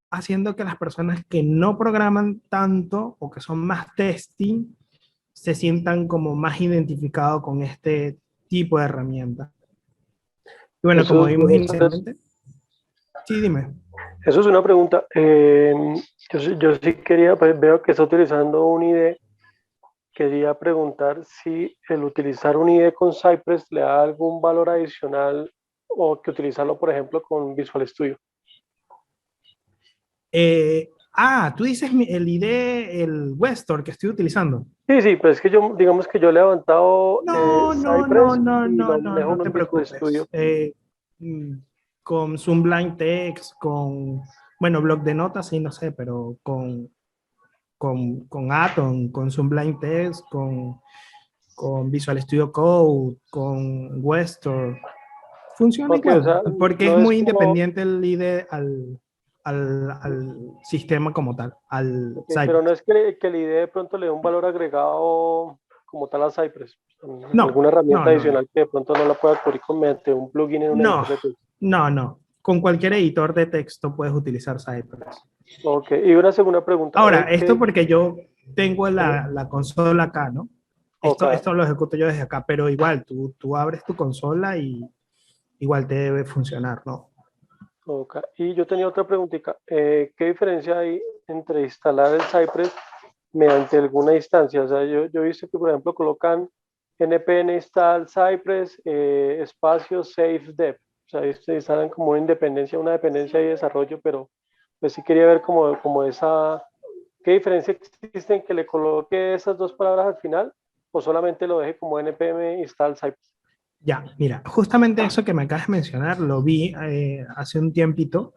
haciendo que las personas que no programan tanto o que son más testing se sientan como más identificados con este tipo de herramienta. Y bueno, como vimos inicialmente, sí, dime. Eso es una pregunta. Yo sí quería, pues veo que está utilizando un IDE. Quería preguntar si el utilizar un IDE con Cypress le da algún valor adicional o que utilizarlo, por ejemplo, con Visual Studio. Tú dices el ID, el Westor que estoy utilizando. Sí, pero es que yo, digamos que yo he levantado Cypress y lo manejo No te en Visual preocupes. Studio. Mm, con Zoom Blind Text, bueno, bloc de notas, sí, no sé, pero con Atom, con Zoom Blind Text, con Visual Studio Code, con Westor, funciona Ok, o igual, sea, porque es no es muy como, independiente el IDE al sistema como tal, al okay, pero no Cypress. es que el IDE de pronto le dé un valor agregado como tal a Cypress. No, Alguna no, herramienta no, no. adicional que de pronto no la pueda cubrir mediante un plugin en un No, editor de texto. no, no. Con cualquier editor de texto puedes utilizar Cypress. Ok, y una segunda pregunta. Ahora, esto porque yo tengo Ujú, la consola acá, ¿no? ok, Esto lo ejecuto yo desde acá, pero igual, tú abres tu consola y igual te debe funcionar, ¿no? ok. Y yo tenía otra preguntita. ¿Qué diferencia hay entre instalar el Cypress mediante alguna instancia? O sea, yo he visto que, por ejemplo, colocan npm install Cypress, espacio safe dev. O sea, se instalan como una dependencia de desarrollo, pero pues sí quería ver como esa, ¿qué diferencia existe en que le coloque esas dos palabras al final o solamente lo deje como npm install Cypress? Ya, mira, justamente eso que me acabas de mencionar, lo vi hace un tiempito.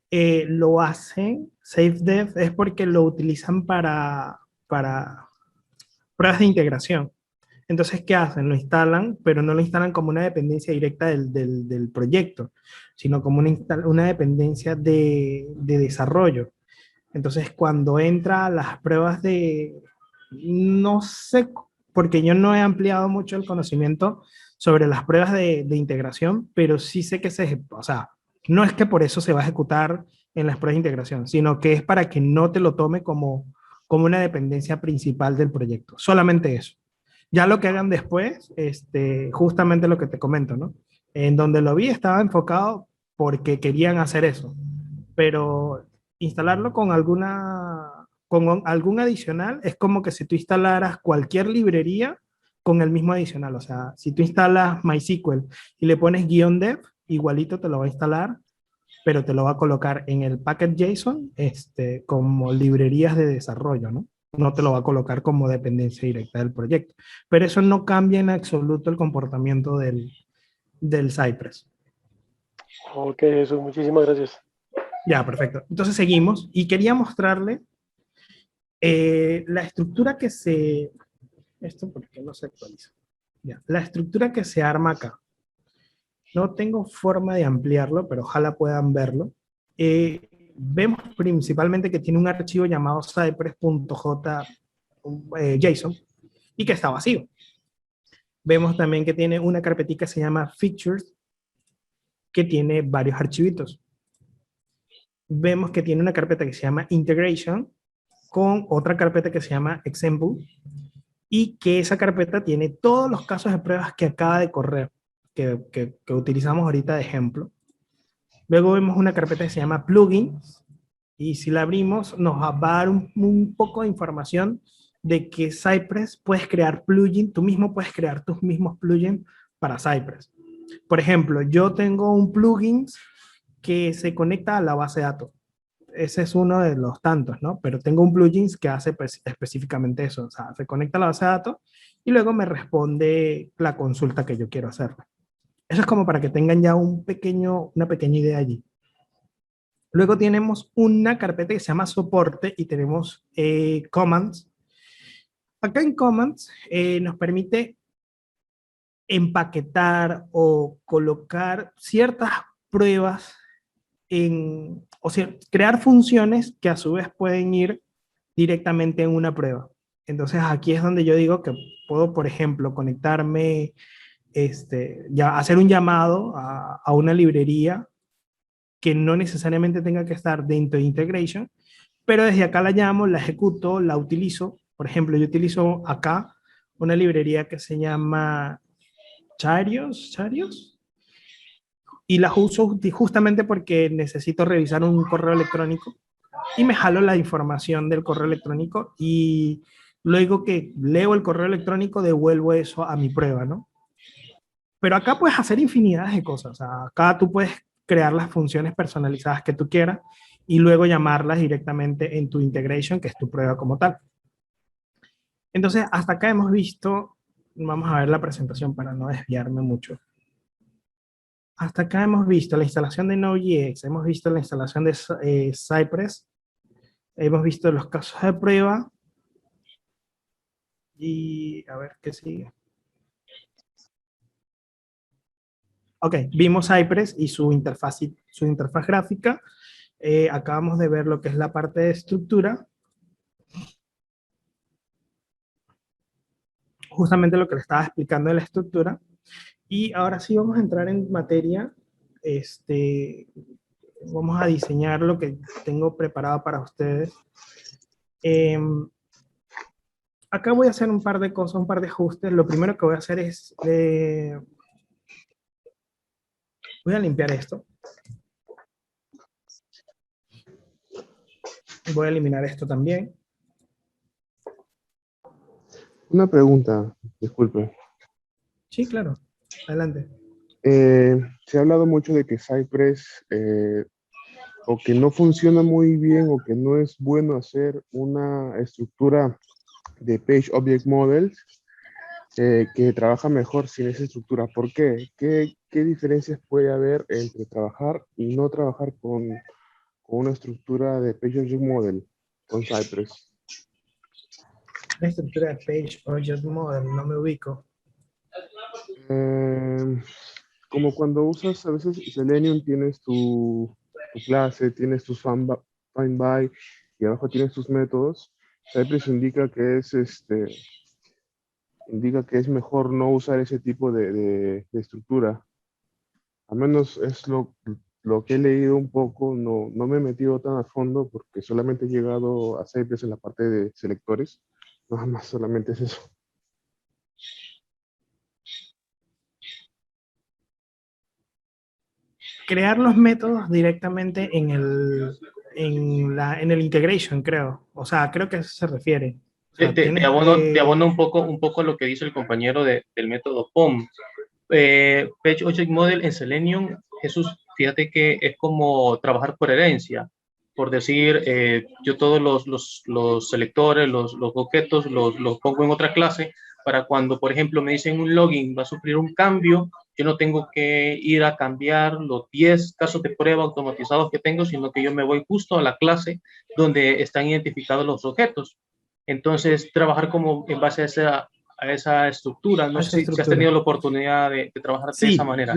Lo hacen, SafeDev, es porque lo utilizan para pruebas de integración. Entonces, ¿qué hacen? Lo instalan, pero no lo instalan como una dependencia directa del proyecto, sino como una dependencia de desarrollo. Entonces, cuando entra a las pruebas no sé, porque yo no he ampliado mucho el conocimiento sobre las pruebas de integración, pero sí sé que o sea, no es que por eso se va a ejecutar en las pruebas de integración, sino que es para que no te lo tome como una dependencia principal del proyecto. Solamente eso. Ya lo que hagan después, justamente lo que te comento, ¿no? En donde lo vi estaba enfocado porque querían hacer eso, pero instalarlo con algún adicional es como que si tú instalaras cualquier librería con el mismo adicional. O sea, si tú instalas MySQL y le pones -dev, igualito te lo va a instalar, pero te lo va a colocar en el packet JSON como librerías de desarrollo, ¿no? No te lo va a colocar como dependencia directa del proyecto. Pero eso no cambia en absoluto el comportamiento del Cypress. Ok, Jesús, muchísimas gracias. Ya, perfecto. Entonces seguimos y quería mostrarle la estructura que se... Esto porque no se actualiza. Ya, la estructura que se arma acá. No tengo forma de ampliarlo, pero ojalá puedan verlo. Vemos principalmente que tiene un archivo llamado cypress.json y que está vacío. Vemos también que tiene una carpetita que se llama Features, que tiene varios archivitos. Vemos que tiene una carpeta que se llama Integration, con otra carpeta que se llama Example, y que esa carpeta tiene todos los casos de pruebas que acaba de correr, que utilizamos ahorita de ejemplo. Luego vemos una carpeta que se llama Plugins, y si la abrimos nos va a dar un poco de información de que Cypress puedes crear plugins, tú mismo puedes crear tus mismos plugins para Cypress. Por ejemplo, yo tengo un plugin que se conecta a la base de datos. Ese es uno de los tantos, ¿no? Pero tengo un plugin que hace específicamente eso. O sea, se conecta a la base de datos y luego me responde la consulta que yo quiero hacer. Eso es como para que tengan ya una pequeña idea allí. Luego tenemos una carpeta que se llama soporte y tenemos commands. Acá en commands nos permite empaquetar o colocar ciertas pruebas o sea, crear funciones que a su vez pueden ir directamente en una prueba. Entonces aquí es donde yo digo que puedo, por ejemplo, conectarme, ya hacer un llamado a una librería que no necesariamente tenga que estar dentro de Integration, pero desde acá la llamo, la ejecuto, la utilizo. Por ejemplo, yo utilizo acá una librería que se llama Charios, y la uso justamente porque necesito revisar un correo electrónico y me jalo la información del correo electrónico y luego que leo el correo electrónico devuelvo eso a mi prueba, ¿no? Pero acá puedes hacer infinidad de cosas. O sea, acá tú puedes crear las funciones personalizadas que tú quieras y luego llamarlas directamente en tu integration, que es tu prueba como tal. Entonces, hasta acá hemos visto, vamos a ver la presentación para no desviarme mucho. Hasta acá hemos visto la instalación de Node.js, hemos visto la instalación de Cypress, hemos visto los casos de prueba y a ver qué sigue. Ok, vimos Cypress y su interfaz gráfica. Acabamos de ver lo que es la parte de estructura. Justamente lo que le estaba explicando de la estructura. Y ahora sí vamos a entrar en materia. Vamos a diseñar lo que tengo preparado para ustedes. Acá voy a hacer un par de cosas, un par de ajustes. Lo primero que voy a hacer es... voy a limpiar esto. Voy a eliminar esto también. Una pregunta, disculpe. Sí, claro. Adelante. Se ha hablado mucho de que Cypress o que no funciona muy bien o que no es bueno hacer una estructura de Page Object Models que trabaja mejor sin esa estructura. ¿Por qué? ¿Qué diferencias puede haber entre trabajar y no trabajar con una estructura de Page Object Model con Cypress? La estructura de Page Object Model, no me ubico. Eh, Como cuando usas a veces Selenium, tienes tu clase, tienes tus find by y abajo tienes tus métodos. Cypress indica que es mejor no usar ese tipo de estructura. Al menos es lo que he leído un poco, no me he metido tan a fondo porque solamente he llegado a Cypress en la parte de selectores. Nada más solamente es eso. Crear los métodos directamente en el integration, creo. O sea, creo que a eso se refiere. O Te, sea, te- te tienes abono, te que... abono un poco lo que dice el compañero del método POM. Page Object Model en Selenium, Jesús, fíjate que es como trabajar por herencia. Por decir, yo todos los selectores, los objetos, los pongo en otra clase para cuando, por ejemplo, me dicen un login va a sufrir un cambio, yo no tengo que ir a cambiar los 10 casos de prueba automatizados que tengo, sino que yo me voy justo a la clase donde están identificados los objetos. Entonces, trabajar como en base a esa estructura. a No esa sé si has tenido estructura. la oportunidad de trabajar de esa Sí, manera.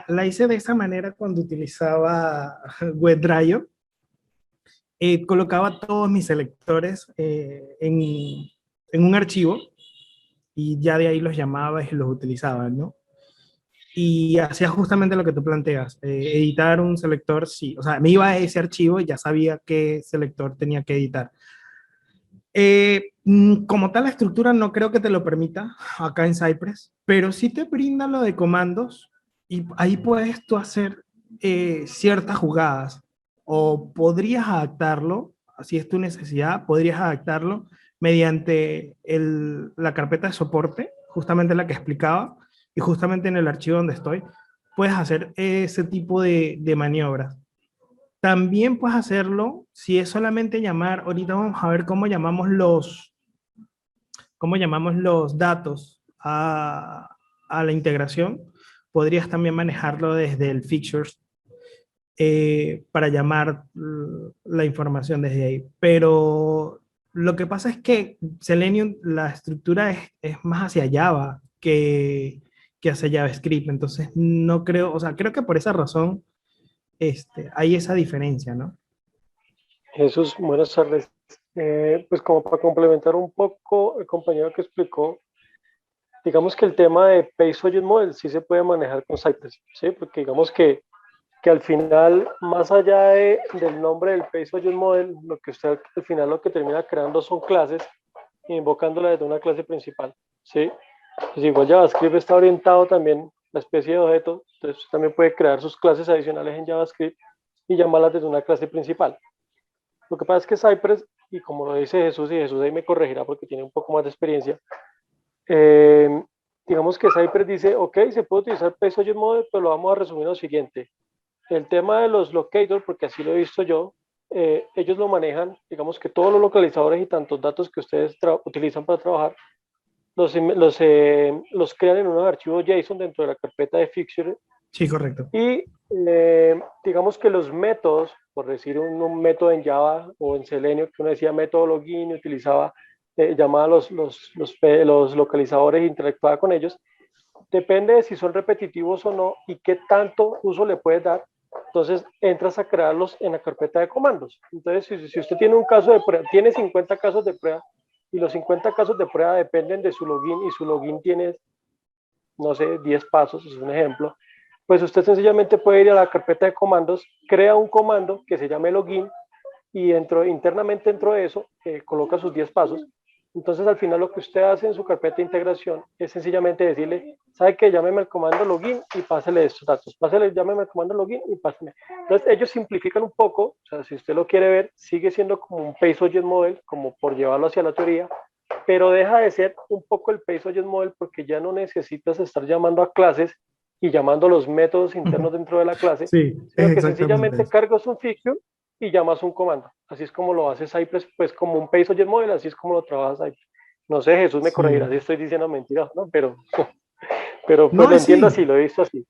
la hice de esa manera cuando utilizaba WebDriver. Colocaba todos mis selectores en un archivo y ya de ahí los llamaba y los utilizaba, ¿no? Y hacía justamente lo que tú planteas, editar un selector, sí, o sea, me iba a ese archivo y ya sabía qué selector tenía que editar. Como tal, la estructura no creo que te lo permita acá en Cypress, pero sí te brinda lo de comandos y ahí puedes tú hacer ciertas jugadas o podrías adaptarlo, si es tu necesidad, podrías adaptarlo mediante la carpeta de soporte, justamente la que explicaba, y justamente en el archivo donde estoy, puedes hacer ese tipo de maniobras. También puedes hacerlo si es solamente llamar, ahorita vamos a ver cómo llamamos los datos a la integración. Podrías también manejarlo desde el Fixtures para llamar la información desde ahí. Pero lo que pasa es que Selenium, la estructura es más hacia Java que hacia JavaScript. Entonces, no creo, o sea, creo que por esa razón hay esa diferencia, ¿no? Jesús, buenas tardes. Pues como para complementar un poco el compañero que explicó, digamos que el tema de Page Object Model sí se puede manejar con Cypress, ¿sí? Porque digamos que al final, más allá del nombre del Page Object Model, lo que usted al final lo que termina creando son clases, invocándola desde una clase principal, ¿sí? Pues igual JavaScript está orientado también a la especie de objeto, entonces usted también puede crear sus clases adicionales en JavaScript y llamarlas desde una clase principal. Lo que pasa es que Cypress, y como lo dice Jesús, y Jesús ahí me corregirá porque tiene un poco más de experiencia, eh, digamos que Cypress dice, ok, se puede utilizar PSOJ Model, pero lo vamos a resumir en lo siguiente. El tema de los locators, porque así lo he visto yo, ellos lo manejan, digamos que todos los localizadores y tantos datos que ustedes utilizan para trabajar, los crean en unos archivos JSON dentro de la carpeta de Fixture Sí, correcto. y digamos que los métodos, por decir un método en Java o en Selenium, que uno decía método login y utilizaba, llamaba a los localizadores e interactuaba con ellos, depende de si son repetitivos o no y qué tanto uso le puedes dar. Entonces entras a crearlos en la carpeta de comandos. Entonces, si usted tiene un caso de prueba, tiene 50 casos de prueba y los 50 casos de prueba dependen de su login y su login tiene, no sé, 10 pasos, es un ejemplo, pues usted sencillamente puede ir a la carpeta de comandos, crea un comando que se llame login y internamente dentro de eso coloca sus 10 pasos. Entonces al final lo que usted hace en su carpeta de integración es sencillamente decirle, ¿sabe qué? Llámeme al comando login y pásele estos datos. Pásele, llámeme al comando login y pásele. Entonces ellos simplifican un poco, o sea, si usted lo quiere ver, sigue siendo como un Page Object Model, como por llevarlo hacia la teoría, pero deja de ser un poco el Page Object Model porque ya no necesitas estar llamando a clases y llamando los métodos internos dentro de la clase, Sí, es sino que exactamente sencillamente eso. cargas un fixture y llamas un comando. Así es como lo hace Cypress, pues como un Page Object Model, así es como lo trabaja Cypress. No sé, Jesús me corregirá Sí. si estoy diciendo mentiras, ¿no? Pero pues No, lo es entiendo sí. así, lo he visto así.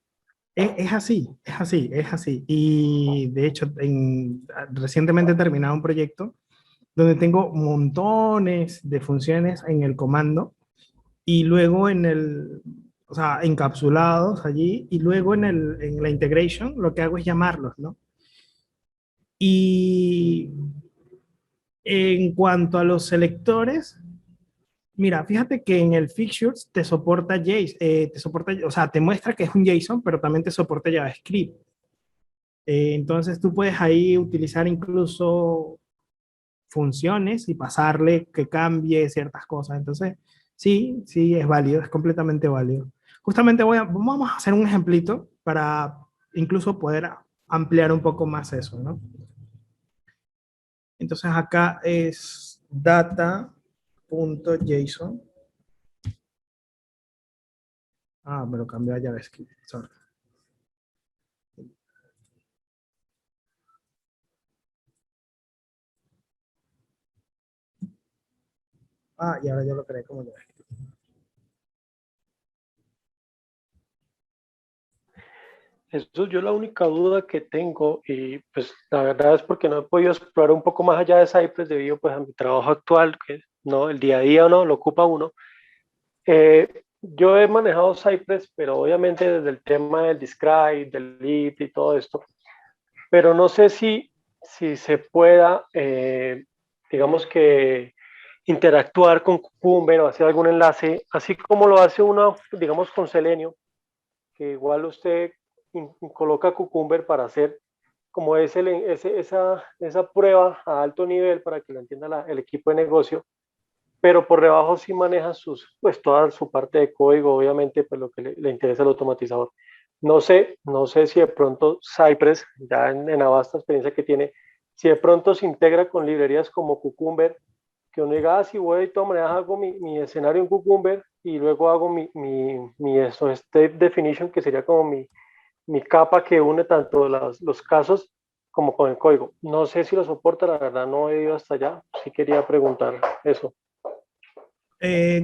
Es así, es así, es así. Y de hecho, recientemente he terminado un proyecto donde tengo montones de funciones en el comando y luego o sea, encapsulados allí y luego en la integration lo que hago es llamarlos, ¿no? Y en cuanto a los selectores, mira, fíjate que en el Fixtures te soporta JSON, o sea, te muestra que es un JSON, pero también te soporta JavaScript. Entonces tú puedes ahí utilizar incluso funciones y pasarle que cambie ciertas cosas. Entonces, sí, sí, es válido, es completamente válido. Justamente vamos a hacer un ejemplito para incluso poder ampliar un poco más eso, ¿no? Entonces acá es data.json. Ah, me lo cambié a JavaScript, sorry. Ah, y ahora yo lo creé como JavaScript. Eso yo la única duda que tengo, y pues la verdad es porque no he podido explorar un poco más allá de Cypress debido pues a mi trabajo actual, que no, el día a día no lo ocupa uno. Yo he manejado Cypress, pero obviamente desde el tema del Describe, del Lead y todo esto, pero no sé si se pueda, digamos que interactuar con Cucumber o hacer algún enlace, así como lo hace uno, digamos, con Selenium, que igual usted coloca Cucumber para hacer como esa prueba a alto nivel para que lo entienda el equipo de negocio, pero por debajo sí maneja pues toda su parte de código, obviamente, pues lo que le interesa al automatizador. No sé si de pronto Cypress, ya en la vasta experiencia que tiene, si de pronto se integra con librerías como Cucumber, que uno diga, si voy de todas maneras hago mi escenario en Cucumber y luego hago mi state definition, que sería como mi capa que une tanto los casos como con el código. No sé si lo soporta, la verdad no he ido hasta allá, sí quería preguntar eso.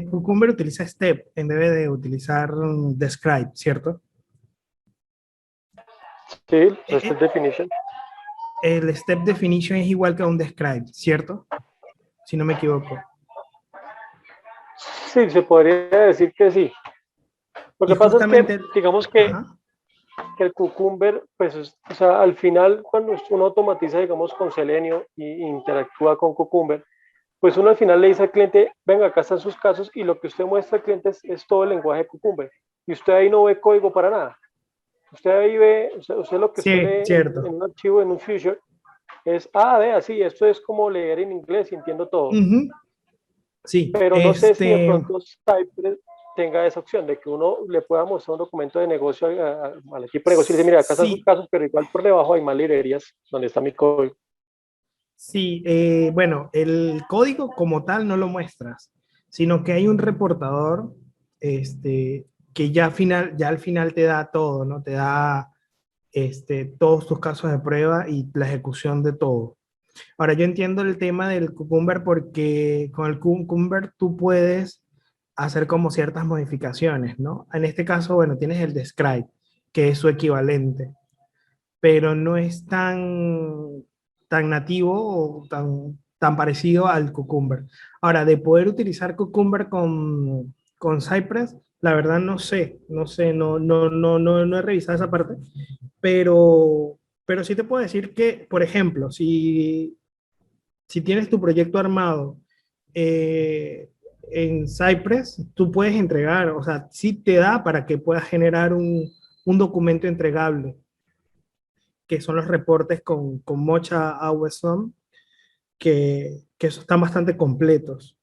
Cucumber utiliza step en vez de utilizar describe, ¿cierto? Sí, Eh, state eh, definition. el step definition es igual que un describe, ¿cierto? Si no me equivoco. Sí, se podría decir que sí. Lo Y que pasa es que, justamente, digamos ajá, que el Cucumber, pues, o sea, al final, cuando uno automatiza, digamos, con Selenium e interactúa con Cucumber, pues uno al final le dice al cliente, venga, acá están sus casos y lo que usted muestra al cliente es todo el lenguaje de Cucumber. Y usted ahí no ve código para nada. Usted ahí ve, usted lo que usted sí, lee en cierto. un archivo, en un Future, es, vea, sí, esto es como leer en inglés y entiendo todo. Ujú, sí, Pero no sé si de pronto Cypress tenga esa opción de que uno le pueda mostrar un documento de negocio al equipo de negocio y dice, mira, acá están sus sí, casos, pero igual por debajo hay más librerías donde está mi código. sí, bueno, el código como tal no lo muestras, sino que hay un reportador, que ya al final te da todo, ¿no? Te da, todos tus casos de prueba y la ejecución de todo. Ahora, yo entiendo el tema del Cucumber porque con el Cucumber tú puedes hacer como ciertas modificaciones, ¿no? En este caso, bueno, tienes el Describe, que es su equivalente, pero no es tan nativo o tan parecido al Cucumber. Ahora, de poder utilizar Cucumber con Cypress, la verdad no sé, no he revisado esa parte, pero sí te puedo decir que, por ejemplo, si tienes tu proyecto armado eh, en Cypress, tú puedes entregar, o sea, sí te da para que puedas generar un documento entregable, que son los reportes con Mocha Awesome, que están bastante completos.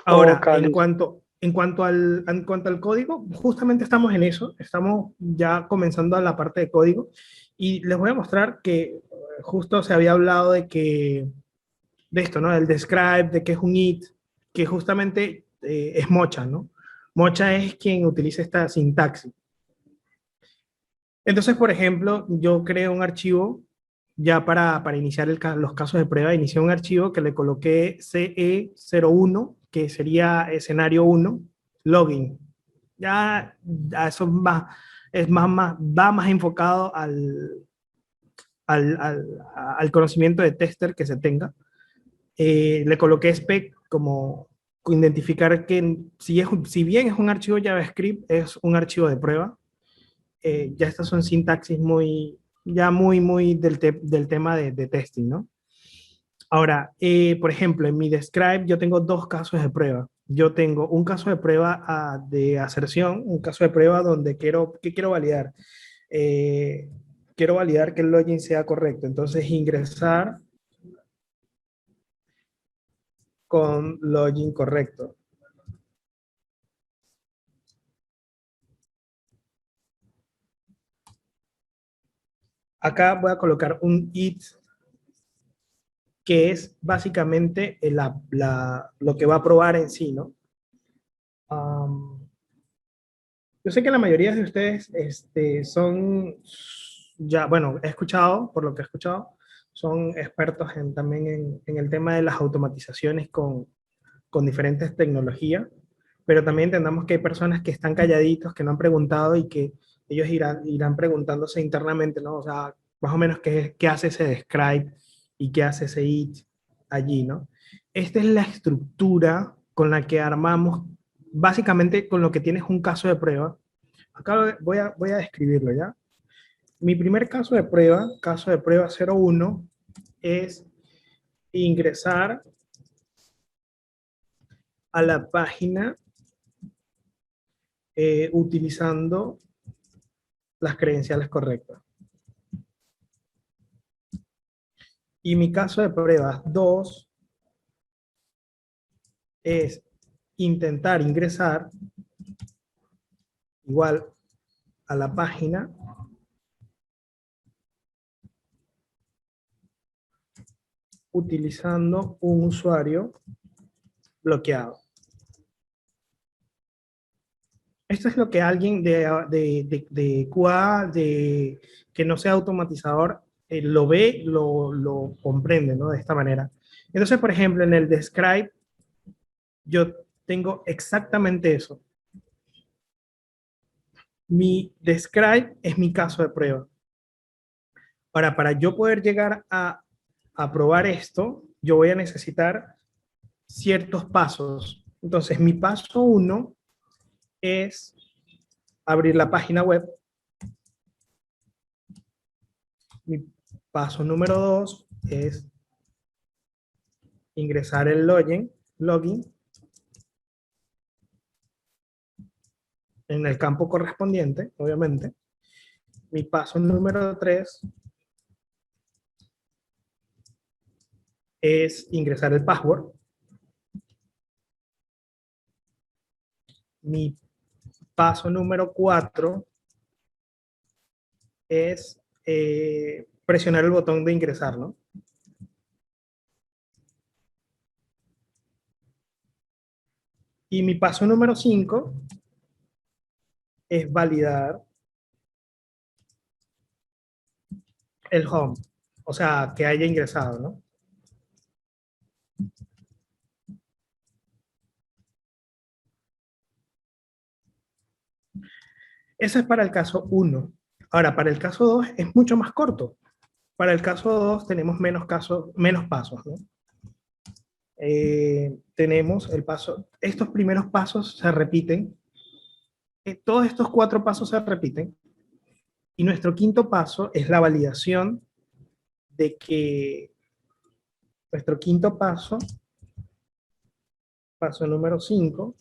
Ok, Ahora, en listo. cuanto, en cuanto al código, justamente estamos en eso, estamos ya comenzando a la parte de código y les voy a mostrar que justo se había hablado de esto, ¿no? Del describe, de que es un it, que justamente es Mocha, ¿no? Mocha es quien utiliza esta sintaxis. Entonces, por ejemplo, yo creo un archivo ya para iniciar los casos de prueba, inicié un archivo que le coloqué CE01, que sería escenario 1, login. Ya eso va más enfocado al conocimiento de tester que se tenga. Le coloqué spec como identificar que si bien es un archivo JavaScript, es un archivo de prueba. Ya estas son sintaxis muy del tema de testing, ¿no? Ahora, por ejemplo, en mi describe yo tengo dos casos de prueba. Yo tengo un caso de prueba de aserción, un caso de prueba donde quiero validar. Eh, quiero validar que el login sea correcto. Entonces, ingresar con login correcto. Acá voy a colocar un it, que es básicamente lo que va a probar en sí, ¿no? Yo sé que la mayoría de ustedes son, ya, bueno, he escuchado, por lo que he escuchado, son expertos también en el tema de las automatizaciones con diferentes tecnologías, pero también entendamos que hay personas que están calladitos, que no han preguntado y que ellos irán preguntándose internamente, ¿no? O sea, más o menos qué hace ese describe y qué hace ese it allí, ¿no? Esta es la estructura con la que armamos, básicamente con lo que tienes un caso de prueba. Acá voy a describirlo, ¿ya? Mi primer caso de prueba 01, es ingresar a la página utilizando las credenciales correctas. Y mi caso de prueba 2 es intentar ingresar igual a la página utilizando un usuario bloqueado. Esto es lo que alguien de QA, que no sea automatizador, lo ve, lo comprende, ¿no? De esta manera. Entonces, por ejemplo, en el describe, yo tengo exactamente eso. Mi describe es mi caso de prueba. Ahora, para yo poder llegar a probar esto, yo voy a necesitar ciertos pasos. Entonces, mi paso 1 es abrir la página web. Mi paso número 2 es ingresar el login en el campo correspondiente, obviamente. Mi paso número 3 es ingresar el password. Mi paso número 4 es presionar el botón de ingresar, ¿no? Y mi paso número 5 es validar el home, o sea, que haya ingresado, ¿no? Eso es para el caso 1. Ahora, para el caso 2 es mucho más corto. Para el caso 2 tenemos menos pasos, ¿no? Tenemos el paso, estos primeros pasos se repiten, todos estos 4 pasos se repiten, y nuestro quinto paso es la validación de que nuestro quinto paso número 5,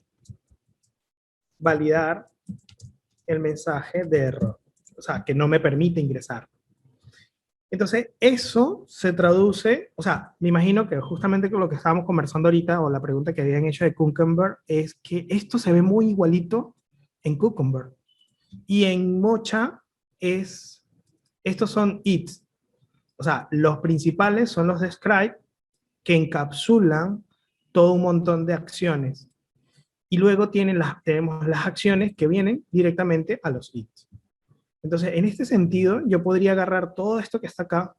validar el mensaje de error, o sea, que no me permite ingresar. Entonces, eso se traduce, o sea, me imagino que justamente con lo que estábamos conversando ahorita, o la pregunta que habían hecho de Cucumber, es que esto se ve muy igualito en Cucumber. Y en Mocha estos son its. O sea, los principales son los describe, que encapsulan todo un montón de acciones. Y luego tenemos las acciones que vienen directamente a los its. Entonces, en este sentido, yo podría agarrar todo esto que está acá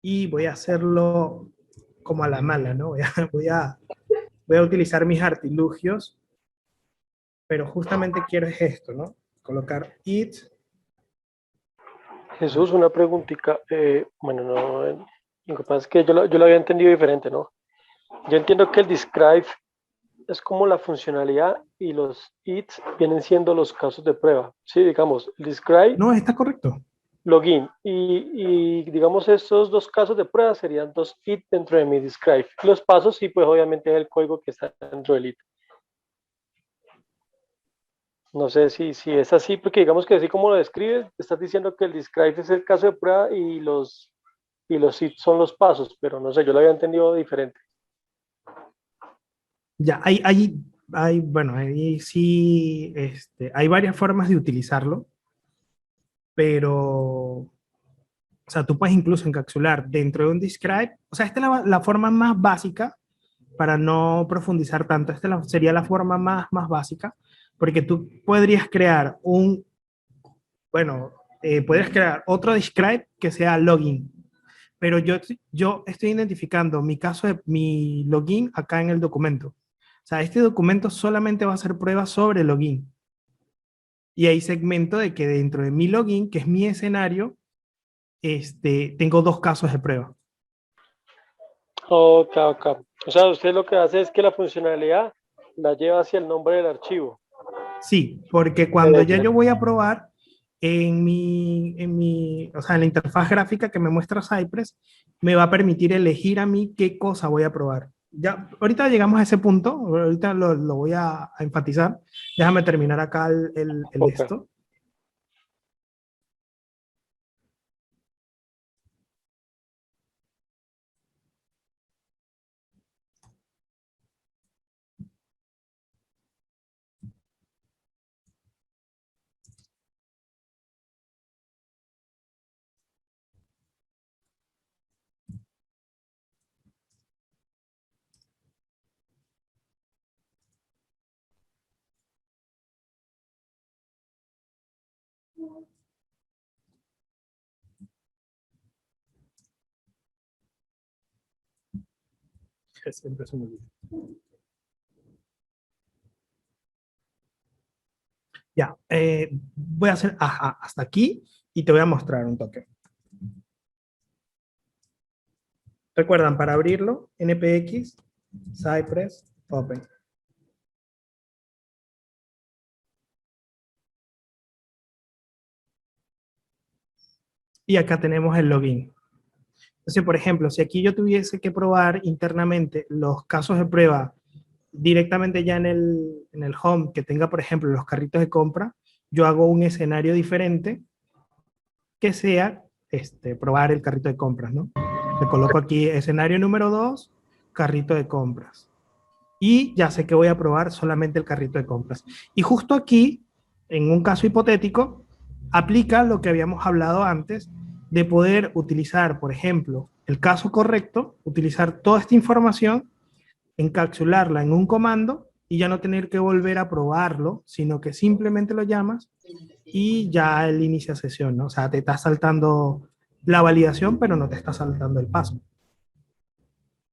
y voy a hacerlo como a la mala, ¿no? Voy a utilizar mis artilugios, pero justamente quiero es esto, ¿no? Colocar it. Jesús, una preguntita. Bueno, no, lo que pasa es que yo lo había entendido diferente, ¿no? Yo entiendo que el describe es como la funcionalidad y los it vienen siendo los casos de prueba. Sí, digamos, el describe, No, está correcto. login y digamos estos dos casos de prueba serían dos it dentro de mi describe. Los pasos sí, pues obviamente es el código que está dentro del it. No sé si es así, porque digamos que así como lo describes, estás diciendo que el describe es el caso de prueba y los it son los pasos, pero no sé, yo lo había entendido diferente. Ya, bueno, ahí sí, hay varias formas de utilizarlo, pero, o sea, tú puedes incluso encapsular dentro de un describe, o sea, esta es la forma más básica para no profundizar tanto. Sería la forma más básica, porque tú podrías crear bueno, podrías crear otro describe que sea login, pero yo estoy identificando mi caso de mi login acá en el documento. O sea, este documento solamente va a hacer pruebas sobre login. Y hay segmento de que dentro de mi login, que es mi escenario, tengo dos casos de prueba. Ok, ok. O sea, usted lo que hace es que la funcionalidad la lleva hacia el nombre del archivo. Sí, porque cuando ya yo voy a probar o sea, en la interfaz gráfica que me muestra Cypress, me va a permitir elegir a mí qué cosa voy a probar. Ya, ahorita llegamos a ese punto, ahorita lo voy a enfatizar. Déjame terminar acá el Ok. esto. Siempre se me olvida. Ya, voy a hacer hasta aquí y te voy a mostrar un toque. Recuerdan, para abrirlo, npx, Cypress, open. Y acá tenemos el login. Entonces, por ejemplo, si aquí yo tuviese que probar internamente los casos de prueba directamente ya en el home, que tenga, por ejemplo, los carritos de compra, yo hago un escenario diferente que sea probar el carrito de compras, ¿no? Le coloco aquí escenario número 2, carrito de compras. Y ya sé que voy a probar solamente el carrito de compras. Y justo aquí, en un caso hipotético, aplica lo que habíamos hablado antes de poder utilizar, por ejemplo, el caso correcto, utilizar toda esta información, encapsularla en un comando y ya no tener que volver a probarlo, sino que simplemente lo llamas y ya él inicia sesión, ¿no? O sea, te está saltando la validación, pero no te está saltando el paso.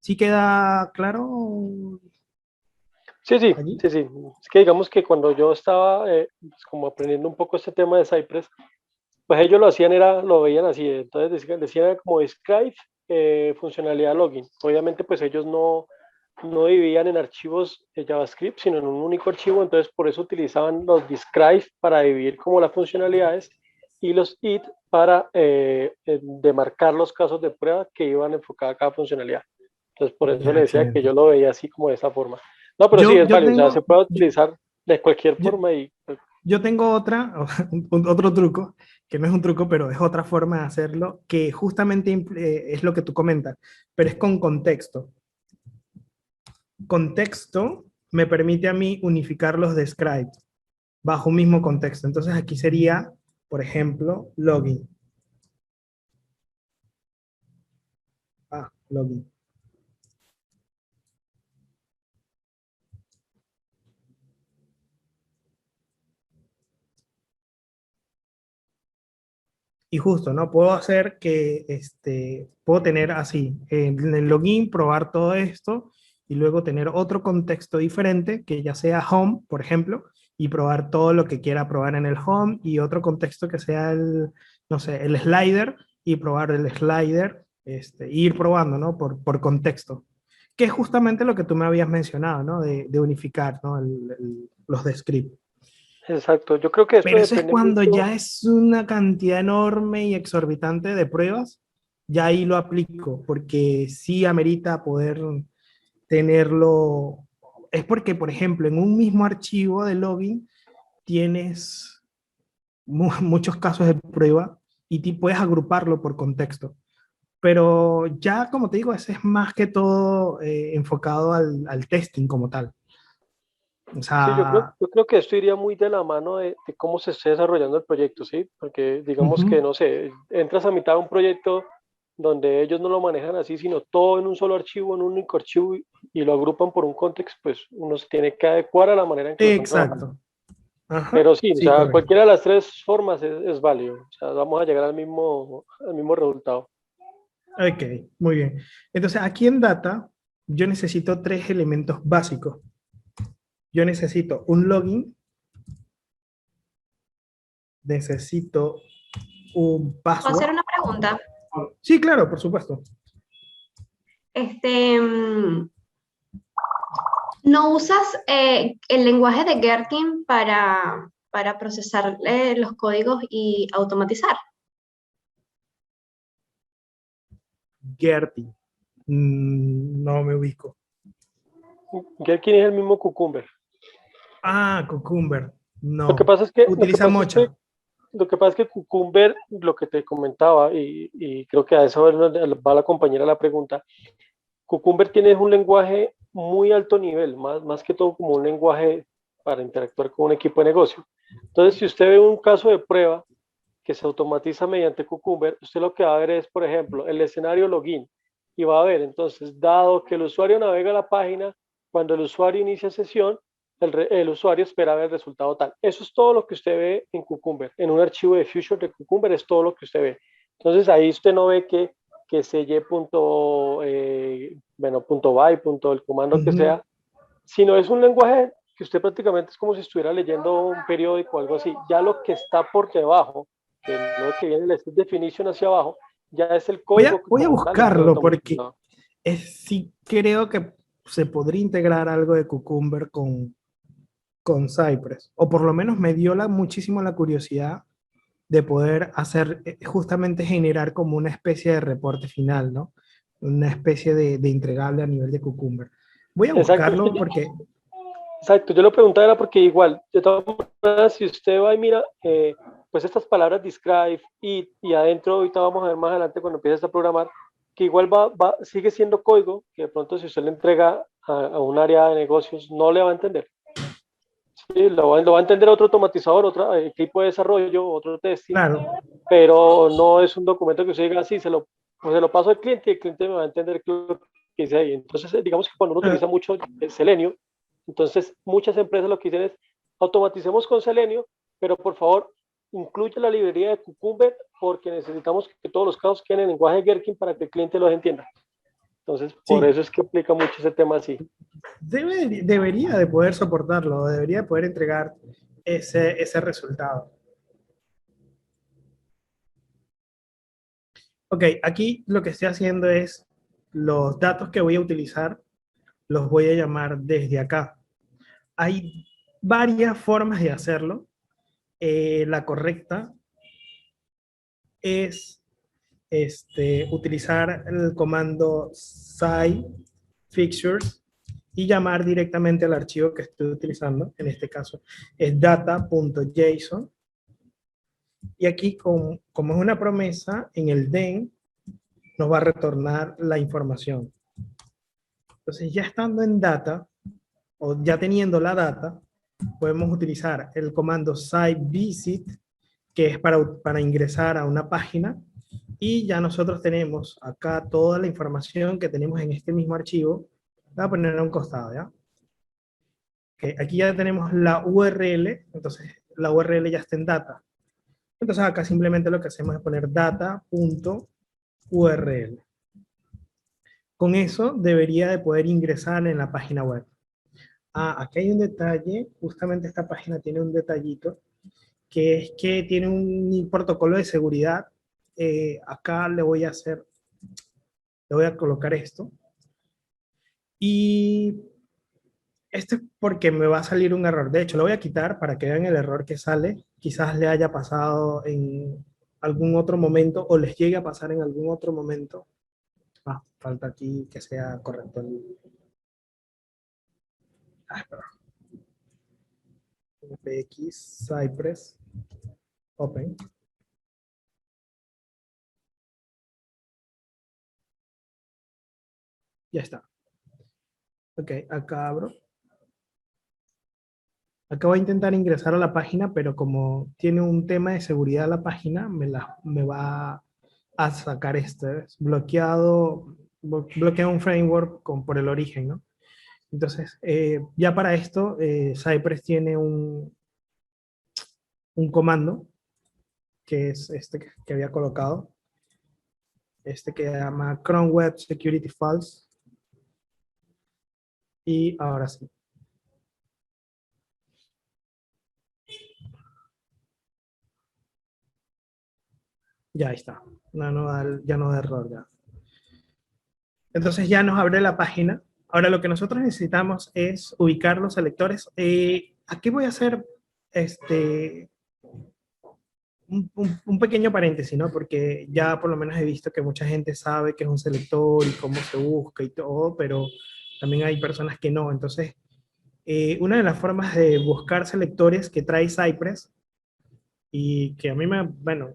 ¿Sí queda claro Sí, sí, allí? sí, sí. Es que digamos que cuando yo estaba pues, como aprendiendo un poco este tema de Cypress, pues ellos lo hacían, lo veían así, entonces decían como describe funcionalidad login. Obviamente pues ellos no dividían en archivos de JavaScript, sino en un único archivo, entonces por eso utilizaban los describe para dividir como las funcionalidades y los it para demarcar los casos de prueba que iban enfocados a cada funcionalidad. Entonces por eso Ya, le decía que excelente. yo lo veía así como de esa forma. No, pero sí, Yo, es yo válido, o sea, se tengo, puede yo, utilizar de cualquier yo, forma y pues, yo tengo otro truco, que no es un truco, pero es otra forma de hacerlo, que justamente es lo que tú comentas, pero es con contexto. Contexto me permite a mí unificar los describes bajo un mismo contexto. Entonces aquí sería, por ejemplo, login. Login. Y justo, ¿no? Puedo hacer que, puedo tener así, en el login, probar todo esto y luego tener otro contexto diferente, que ya sea home, por ejemplo, y probar todo lo que quiera probar en el home y otro contexto que sea el, no sé, el slider y probar el slider, ir probando, ¿no? Por contexto. Que es justamente lo que tú me habías mencionado, ¿no? De unificar, ¿no? Los de script. Exacto, yo creo que esto Pero eso es depende cuando mucho. ya es una cantidad enorme y exorbitante de pruebas, ya ahí lo aplico, porque sí amerita poder tenerlo. Es porque, por ejemplo, en un mismo archivo de login tienes muchos casos de prueba y puedes agruparlo por contexto. Pero ya, como te digo, ese es más que todo enfocado al testing como tal. O Sí, sea, yo creo que esto iría muy de la mano de cómo se esté desarrollando el proyecto, ¿sí? Porque digamos que, ujú, no sé, entras a mitad de un proyecto donde ellos no lo manejan así, sino todo en un solo archivo, en un único archivo y lo agrupan por un contexto, pues uno se tiene que adecuar a la manera en que lo están trabajando. exacto. Ajá, Pero sí, o sí, sea, correcto. cualquiera de las tres formas es válido. O sea, vamos a llegar al mismo resultado. Ok, muy bien. Entonces, aquí en Data, yo necesito tres elementos básicos. Yo necesito un login, necesito un ¿Puedo hacer password. una pregunta? Sí, claro, por supuesto. Este, mm, ¿No usas el lenguaje de Gherkin para procesar los códigos y automatizar? Gerty. No me ubico. Gherkin es el mismo Cucumber. Ah, Cucumber. Lo que No. pasa es que, lo que Utiliza pasa es que Mocha. Lo que pasa es que Cucumber, lo que te comentaba, y creo que a eso va la compañera la pregunta, Cucumber tiene un lenguaje muy alto nivel, más que todo como un lenguaje para interactuar con un equipo de negocio. Entonces, si usted ve un caso de prueba que se automatiza mediante Cucumber, usted lo que va a ver es, por ejemplo, el escenario login y va a ver, entonces, dado que el usuario navega a la página, cuando el usuario inicia sesión, el usuario espera ver el resultado tal. Eso es todo lo que usted ve en Cucumber. En un archivo de Fusion de Cucumber es todo lo que usted ve. Entonces, ahí usted no ve que selle punto, bueno, punto by, punto el comando que Ujú. sea, sino es un lenguaje que usted prácticamente es como si estuviera leyendo un periódico o algo así. Ya lo que está por debajo, que no que viene el script definition hacia abajo, ya es el código Voy a como tal y todo buscarlo porque automatizado. sí creo que se podría integrar algo de Cucumber con Cypress. O por lo menos me dio muchísimo la curiosidad de poder hacer, justamente generar como una especie de reporte final, ¿no? Una especie de entregable a nivel de Cucumber. Voy a Exacto, buscarlo porque, exacto. Yo lo preguntaba era porque igual, de todas maneras, si usted va y mira, pues estas palabras describe y adentro, ahorita vamos a ver más adelante cuando empiece a programar, que igual sigue siendo código, que de pronto si usted le entrega a un área de negocios, no le va a entender. Sí, lo va a entender otro automatizador, otro equipo de desarrollo, otro testing, claro, pero no es un documento que usted diga así, pues se lo paso al cliente y el cliente me va a entender lo que dice ahí. Entonces, digamos que cuando uno eh, utiliza mucho Selenium, entonces muchas empresas lo que dicen es, automaticemos con Selenium, pero por favor, incluye la librería de Cucumber porque necesitamos que todos los casos queden en lenguaje Gherkin para que el cliente los entienda. Entonces, por sí, eso es que aplica mucho ese tema así. debería de poder soportarlo, debería poder entregar ese resultado. Ok, aquí lo que estoy haciendo es los datos que voy a utilizar, los voy a llamar desde acá. Hay varias formas de hacerlo. La correcta es utilizar el comando fixtures y llamar directamente al archivo que estoy utilizando. En este caso es data.json. Y aquí, como es una promesa, en el den nos va a retornar la información. Entonces, ya estando en data, o ya teniendo la data, podemos utilizar el comando siteVisit, que es para ingresar a una página, y ya nosotros tenemos acá toda la información que tenemos en este mismo archivo. Voy a poner a un costado, ¿ya? Okay, aquí ya tenemos la URL, entonces la URL ya está en data. Entonces acá simplemente lo que hacemos es poner data.url. Con eso debería de poder ingresar en la página web. Ah, aquí hay un detalle, justamente esta página tiene un detallito, que es que tiene un protocolo de seguridad. Acá le voy a colocar esto. Y esto es porque me va a salir un error. De hecho, lo voy a quitar para que vean el error que sale. Quizás le haya pasado en algún otro momento o les llegue a pasar en algún otro momento. Ah, falta aquí que sea correcto. Perdón. FX Cypress Open. Ya está. Ok, acá abro. Acá voy a intentar ingresar a la página, pero como tiene un tema de seguridad la página, me va a sacar este bloquea un framework por el origen, ¿no? Entonces, ya para esto, Cypress tiene un comando, que es este que había colocado, este que se llama cron web security false, y ahora sí. Ya está. Ya no da error ya. Entonces ya nos abre la página. Ahora lo que nosotros necesitamos es ubicar los selectores. Aquí voy a hacer un pequeño paréntesis, ¿no? Porque ya por lo menos he visto que mucha gente sabe qué es un selector y cómo se busca y todo, pero también hay personas que no. Entonces, una de las formas de buscar selectores que trae Cypress y que a mí bueno,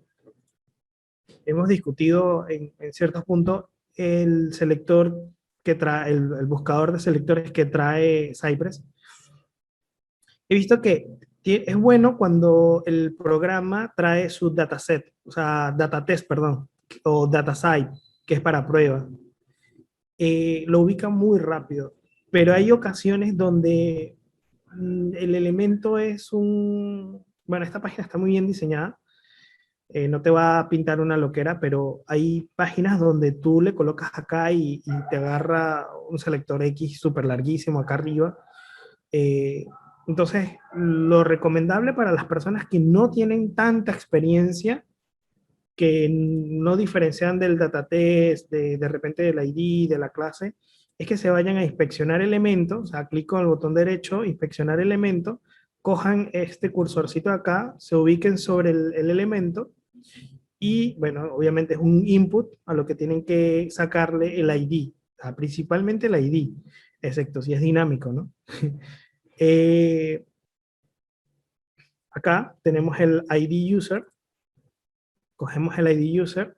hemos discutido en ciertos puntos el selector que trae, el buscador de selectores que trae Cypress. He visto que es bueno cuando el programa trae su dataset, o sea, datatest, perdón, o datasite, que es para prueba. Lo ubica muy rápido, pero hay ocasiones donde el elemento es bueno, esta página está muy bien diseñada, no te va a pintar una loquera, pero hay páginas donde tú le colocas acá y te agarra un selector X súper larguísimo acá arriba. Eh, entonces, lo recomendable para las personas que no tienen tanta experiencia, que no diferencian del data test, de repente del ID, de la clase, es que se vayan a inspeccionar elementos, o sea, clic con el botón derecho, inspeccionar elemento, cojan este cursorcito de acá, se ubiquen sobre el elemento y, bueno, obviamente es un input a lo que tienen que sacarle el ID, o sea, principalmente el ID, excepto si es dinámico, ¿no? Acá tenemos el ID user, cogemos el ID user,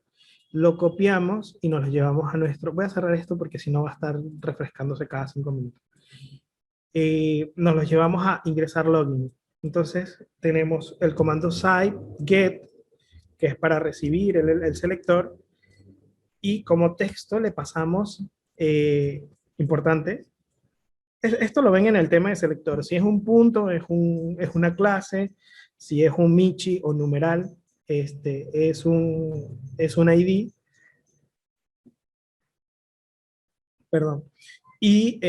lo copiamos y nos lo llevamos a nuestro... Voy a cerrar esto porque si no va a estar refrescándose cada 5 minutos. Nos lo llevamos a ingresar login. Entonces tenemos el comando site get, que es para recibir el selector, y como texto le pasamos, importante, esto lo ven en el tema de selector, si es un punto, es una clase, si es un Michi o numeral, es un ID, perdón, y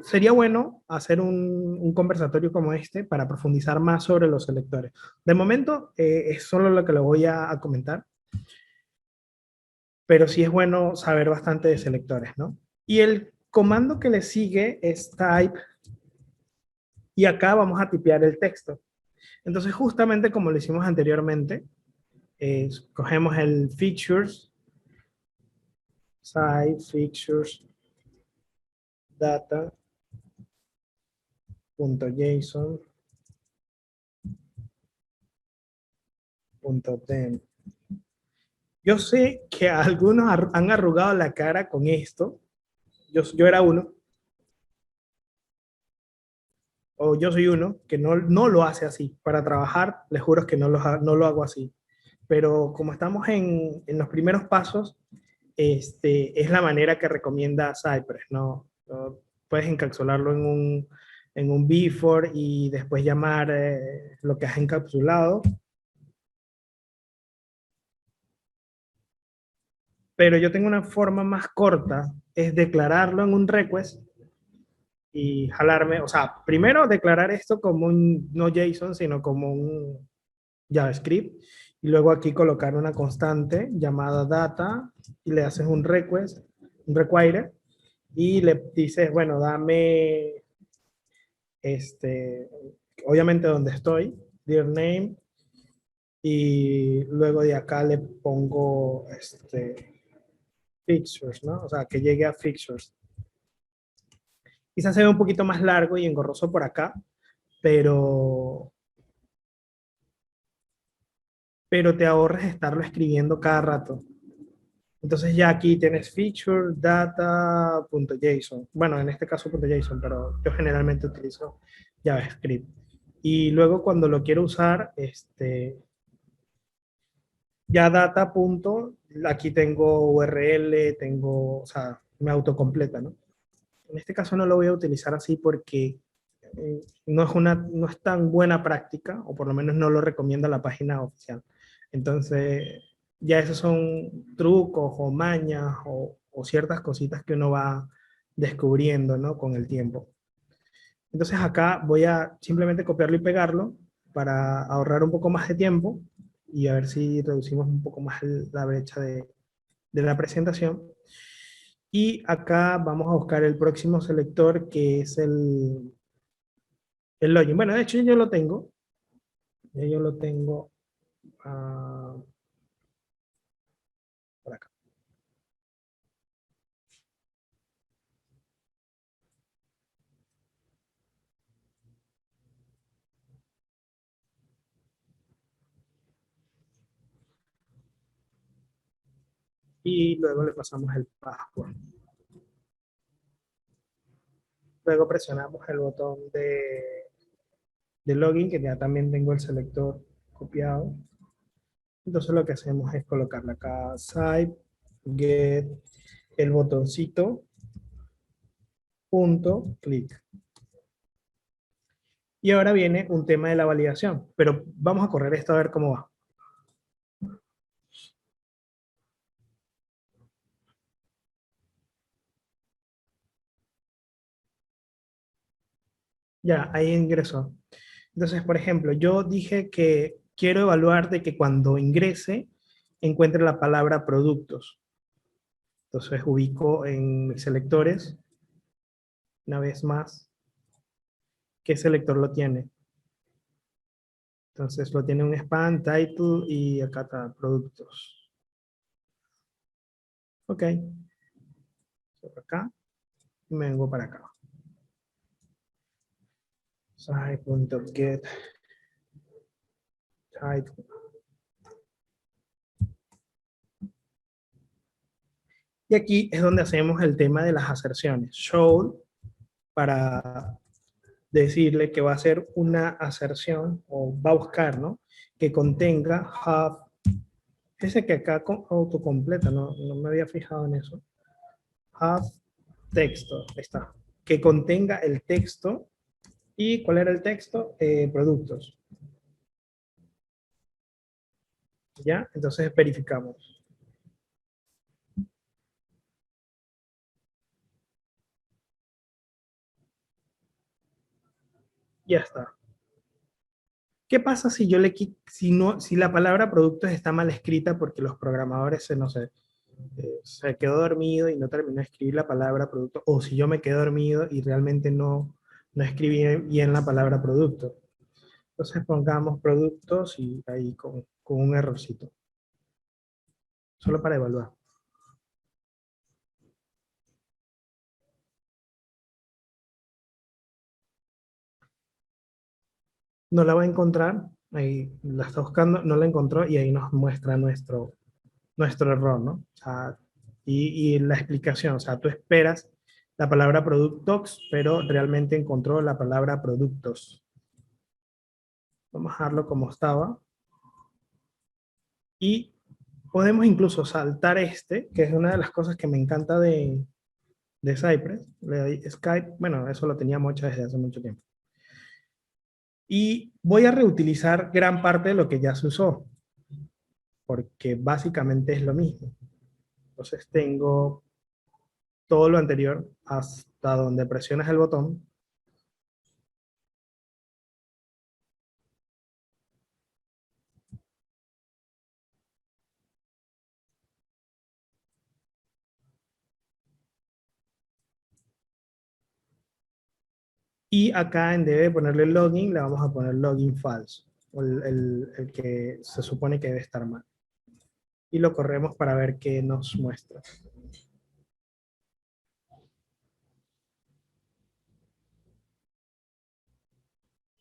sería bueno hacer un conversatorio como este para profundizar más sobre los selectores. De momento, es solo lo que le voy a comentar, pero sí es bueno saber bastante de selectores, ¿no? Y el comando que le sigue es type, y acá vamos a tipear el texto. Entonces, justamente como lo hicimos anteriormente, cogemos el features, site features, data.json.dem. Yo sé que algunos han arrugado la cara con esto. Yo era uno, o yo soy uno, que no lo hace así. Para trabajar, les juro que no lo hago así. Pero como estamos en los primeros pasos, es la manera que recomienda Cypress, ¿no? Puedes encapsularlo en un before y después llamar lo que has encapsulado. Pero yo tengo una forma más corta, es declararlo en un request y jalarme, o sea, primero declarar esto como un, no JSON, sino como un JavaScript, y luego aquí colocar una constante llamada data, y le haces un request, un require, y le dices, bueno, dame, obviamente donde estoy, dear name, y luego de acá le pongo, fixtures, ¿no? O sea, que llegue a fixtures. Quizás se ve un poquito más largo y engorroso por acá, pero, pero te ahorras estarlo escribiendo cada rato. Entonces ya aquí tienes feature data.json. Bueno, en este caso .json, pero yo generalmente utilizo JavaScript. Y luego cuando lo quiero usar, ya data. Aquí tengo URL, tengo, o sea, me autocompleta, ¿no? En este caso no lo voy a utilizar así porque no es tan buena práctica, o por lo menos no lo recomienda la página oficial. Entonces, ya esos son trucos o mañas o ciertas cositas que uno va descubriendo, ¿no? Con el tiempo. Entonces acá voy a simplemente copiarlo y pegarlo para ahorrar un poco más de tiempo y a ver si reducimos un poco más la brecha de la presentación. Y acá vamos a buscar el próximo selector que es el login. Bueno, de hecho yo lo tengo. Yo lo tengo por acá. Y luego le pasamos el password. Luego presionamos el botón de login, que ya también tengo el selector copiado. Entonces lo que hacemos es colocarle acá site, get, el botoncito, punto, clic. Y ahora viene un tema de la validación, pero vamos a correr esto a ver cómo va. Ya, ahí ingresó. Entonces, por ejemplo, yo dije que quiero evaluar de que cuando ingrese encuentre la palabra productos. Entonces ubico en mis selectores, una vez más, qué selector lo tiene. Entonces lo tiene un span, title y acá está, productos. Ok. Por acá y me vengo para acá. Site.get title. Y aquí es donde hacemos el tema de las aserciones. Show para decirle que va a hacer una aserción o va a buscar, ¿no? Que contenga have. Fíjese que acá autocompleta, no me había fijado en eso. Have texto, ahí está. Que contenga el texto. ¿Y cuál era el texto? Productos. ¿Ya? Entonces verificamos. Ya está. ¿Qué pasa si yo le si la palabra productos está mal escrita porque los programadores no sé, se quedó dormido y no terminó de escribir la palabra producto, o si yo me quedé dormido y realmente no escribí bien la palabra producto? Entonces pongamos productos y ahí con un errorcito. Solo para evaluar. No la va a encontrar, ahí la está buscando, no la encontró y ahí nos muestra nuestro error, ¿no? O sea, y la explicación, o sea, tú esperas la palabra productos, pero realmente encontró la palabra productos. Vamos a dejarlo como estaba. Y podemos incluso saltar que es una de las cosas que me encanta de de Cypress, le doy Skype, bueno, eso lo teníamos hecho desde hace mucho tiempo. Y voy a reutilizar gran parte de lo que ya se usó, porque básicamente es lo mismo. Entonces tengo todo lo anterior hasta donde presionas el botón. Y acá en debe ponerle login, le vamos a poner login false, o el que se supone que debe estar mal. Y lo corremos para ver qué nos muestra.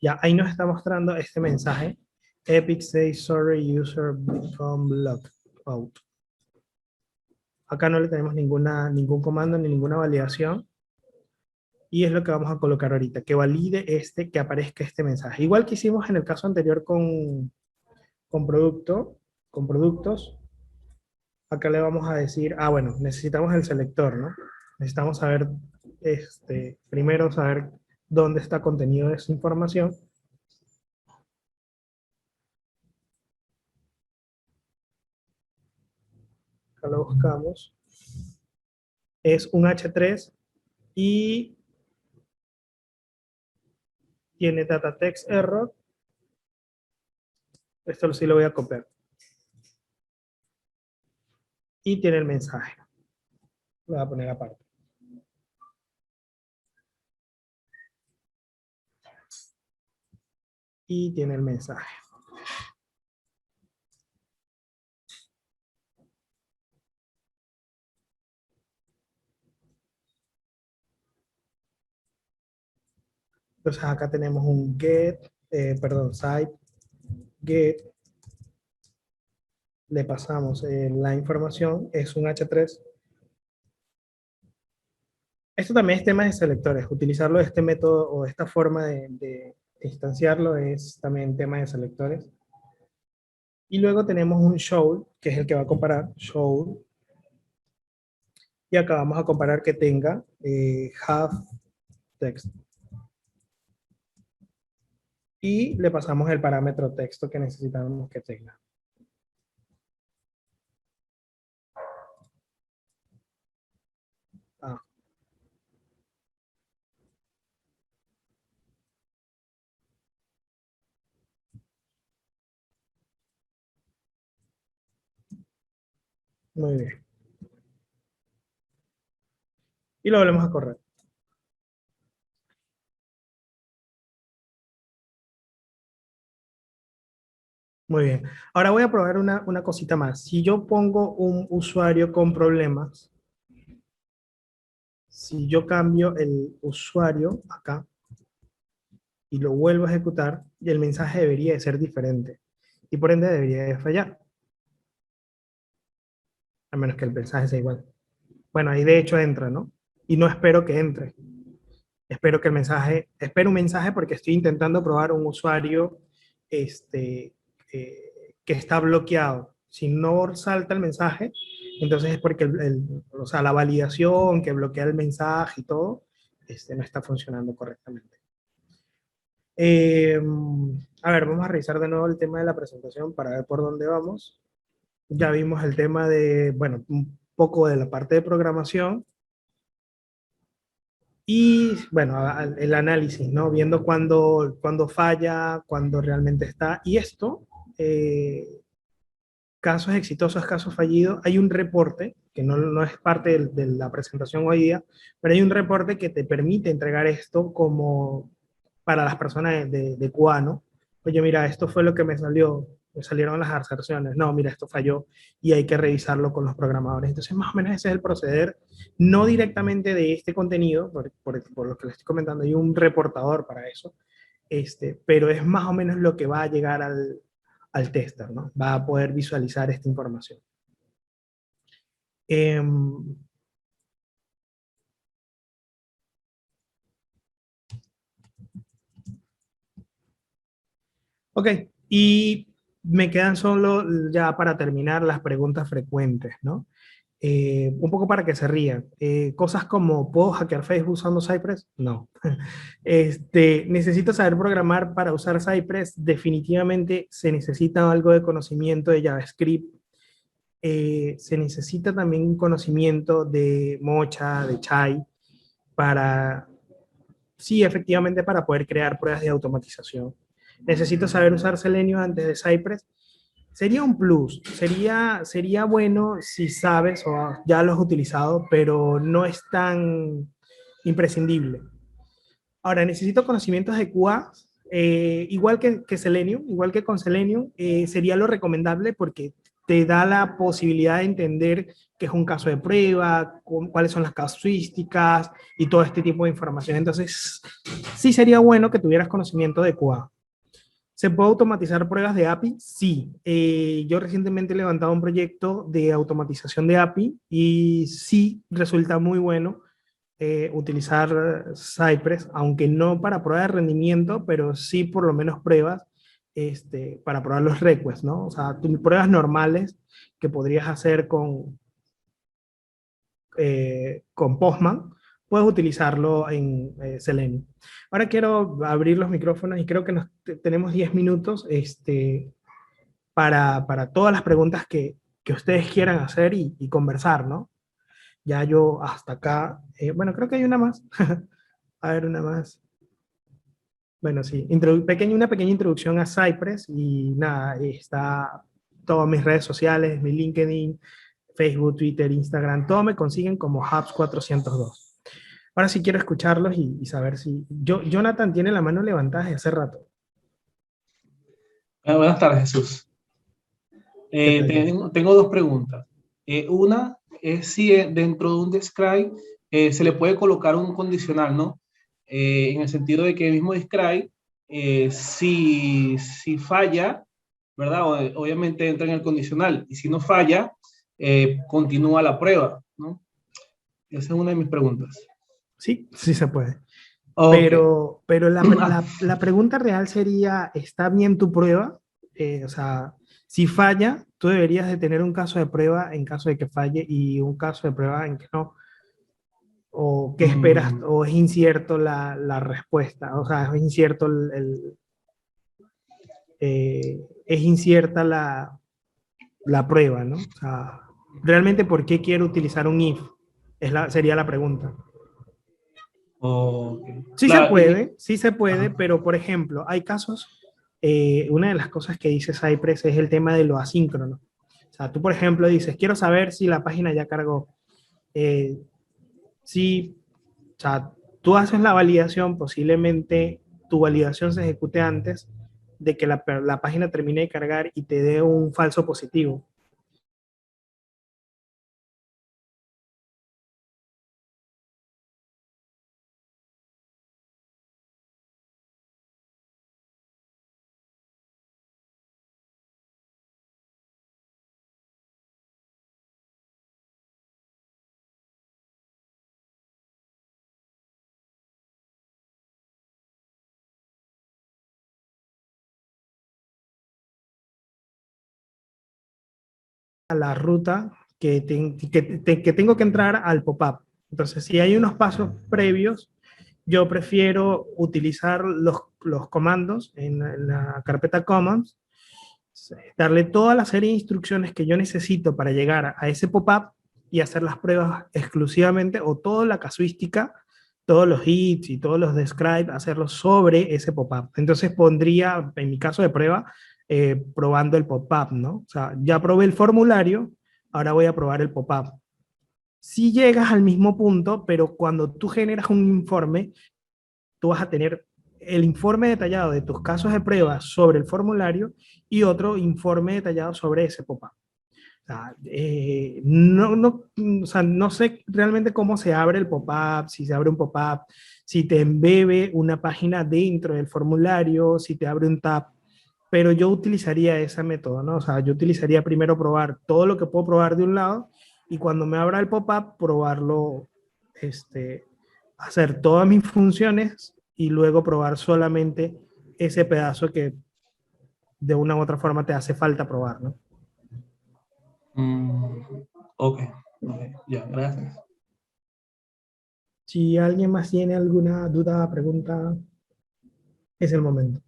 Ya, ahí nos está mostrando este mensaje. Epic says sorry user become locked out. Acá no le tenemos ningún comando ni ninguna validación. Y es lo que vamos a colocar ahorita, que valide que aparezca este mensaje. Igual que hicimos en el caso anterior con productos, acá le vamos a decir, bueno, necesitamos el selector, ¿no? Necesitamos saber, primero saber dónde está contenido esa información. Acá lo buscamos. Es un H3 y tiene data text error. Esto sí lo voy a copiar. Y tiene el mensaje. Lo voy a poner aparte. Y tiene el mensaje. Entonces acá tenemos un site, get, le pasamos la información, es un H3. Esto también es tema de selectores, utilizarlo de este método o esta forma de instanciarlo es también tema de selectores. Y luego tenemos un show, que es el que va a comparar, show, y acá vamos a comparar que tenga have text. Y le pasamos el parámetro texto que necesitamos que tenga. Ah. Muy bien. Y lo volvemos a correr. Muy bien. Ahora voy a probar una cosita más. Si yo pongo un usuario con problemas, si yo cambio el usuario acá y lo vuelvo a ejecutar, y el mensaje debería de ser diferente. Y por ende debería de fallar. A menos que el mensaje sea igual. Bueno, ahí de hecho entra, ¿no? Y no espero que entre. Espero un mensaje porque estoy intentando probar un usuario que está bloqueado. Si no salta el mensaje, entonces es porque o sea, la validación que bloquea el mensaje y todo, no está funcionando correctamente. A ver, vamos a revisar de nuevo el tema de la presentación para ver por dónde vamos. Ya vimos el tema de, bueno, un poco de la parte de programación. Y bueno, el análisis, ¿no? Viendo cuándo falla, cuándo realmente está. Y esto, casos exitosos, casos fallidos, hay un reporte, que no es parte de la presentación hoy día, pero hay un reporte que te permite entregar esto como para las personas de QA, ¿no? Oye, mira, esto fue lo que me salió, me salieron las aserciones, no, mira, esto falló y hay que revisarlo con los programadores. Entonces, más o menos ese es el proceder, no directamente de este contenido, por lo que les estoy comentando, hay un reportador para eso, pero es más o menos lo que va a llegar al tester, ¿no? Va a poder visualizar esta información. Ok, y me quedan solo ya para terminar las preguntas frecuentes, ¿no? Un poco para que se rían. Cosas como, ¿puedo hackear Facebook usando Cypress? No. ¿Necesito saber programar para usar Cypress? Definitivamente se necesita algo de conocimiento de JavaScript. Se necesita también un conocimiento de Mocha, de Chai, para, sí, efectivamente, para poder crear pruebas de automatización. Necesito saber usar Selenium antes de Cypress. Sería un plus, sería bueno si sabes o ya lo has utilizado, pero no es tan imprescindible. Ahora, necesito conocimientos de QA, igual que Selenium, igual que con Selenium, sería lo recomendable porque te da la posibilidad de entender qué es un caso de prueba, cuáles son las casuísticas y todo este tipo de información. Entonces, sí sería bueno que tuvieras conocimiento de QA. ¿Se puede automatizar pruebas de API? Sí. Yo recientemente he levantado un proyecto de automatización de API y sí resulta muy bueno utilizar Cypress, aunque no para pruebas de rendimiento, pero sí por lo menos pruebas para probar los requests, ¿no? O sea, pruebas normales que podrías hacer con Postman, puedes utilizarlo en Selenium. Ahora quiero abrir los micrófonos y creo que tenemos 10 minutos para todas las preguntas que ustedes quieran hacer y conversar, ¿no? Ya yo hasta acá, bueno, creo que hay una más. A ver, una más. Bueno, sí, una pequeña introducción a Cypress y nada, está todas mis redes sociales, mi LinkedIn, Facebook, Twitter, Instagram, todo me consiguen como Hubs402. Ahora sí quiero escucharlos y saber si... Jonathan tiene la mano levantada desde hace rato. Buenas tardes, Jesús. ¿Qué tal, Jonathan? Tengo dos preguntas. Una es si dentro de un describe se le puede colocar un condicional, ¿no? En el sentido de que el mismo describe, si falla, ¿verdad? Obviamente entra en el condicional. Y si no falla, continúa la prueba, ¿no? Esa es una de mis preguntas. Sí, sí se puede. Ok. Pero la pregunta real sería, ¿está bien tu prueba? O sea, si falla, tú deberías de tener un caso de prueba en caso de que falle y un caso de prueba en que no. ¿O qué esperas? Mm, ¿O es incierto la respuesta? O sea, es incierto es incierta la prueba, ¿no? O sea, realmente, ¿por qué quiero utilizar un if? Sería la pregunta. ok. Claro, Sí se puede, ajá. pero por ejemplo, hay casos, una de las cosas que dice Cypress es el tema de lo asíncrono. O sea, tú por ejemplo dices, quiero saber si la página ya cargó. Eh, si, o sea, tú haces la validación, posiblemente tu validación se ejecute antes de que la página termine de cargar y te dé un falso positivo. A la ruta que tengo que entrar al pop-up. Entonces, si hay unos pasos previos, yo prefiero utilizar los comandos en la carpeta commands, darle toda la serie de instrucciones que yo necesito para llegar a ese pop-up y hacer las pruebas exclusivamente o toda la casuística, todos los hits y todos los describe, hacerlos sobre ese pop-up. Entonces pondría, en mi caso de prueba, probando el pop-up, ¿no? O sea, ya probé el formulario, ahora voy a probar el pop-up. Si llegas al mismo punto, pero cuando tú generas un informe, tú vas a tener el informe detallado de tus casos de prueba sobre el formulario y otro informe detallado sobre ese pop-up. O sea, o sea, no sé realmente cómo se abre el pop-up, si se abre un pop-up, si te embebe una página dentro del formulario, si te abre un tab, pero yo utilizaría ese método, ¿no? O sea, yo utilizaría primero probar todo lo que puedo probar de un lado y cuando me abra el pop-up, probarlo, hacer todas mis funciones y luego probar solamente ese pedazo que de una u otra forma te hace falta probar, ¿no? Mm, ok. Ok, ya, gracias. Si alguien más tiene alguna duda, pregunta, es el momento.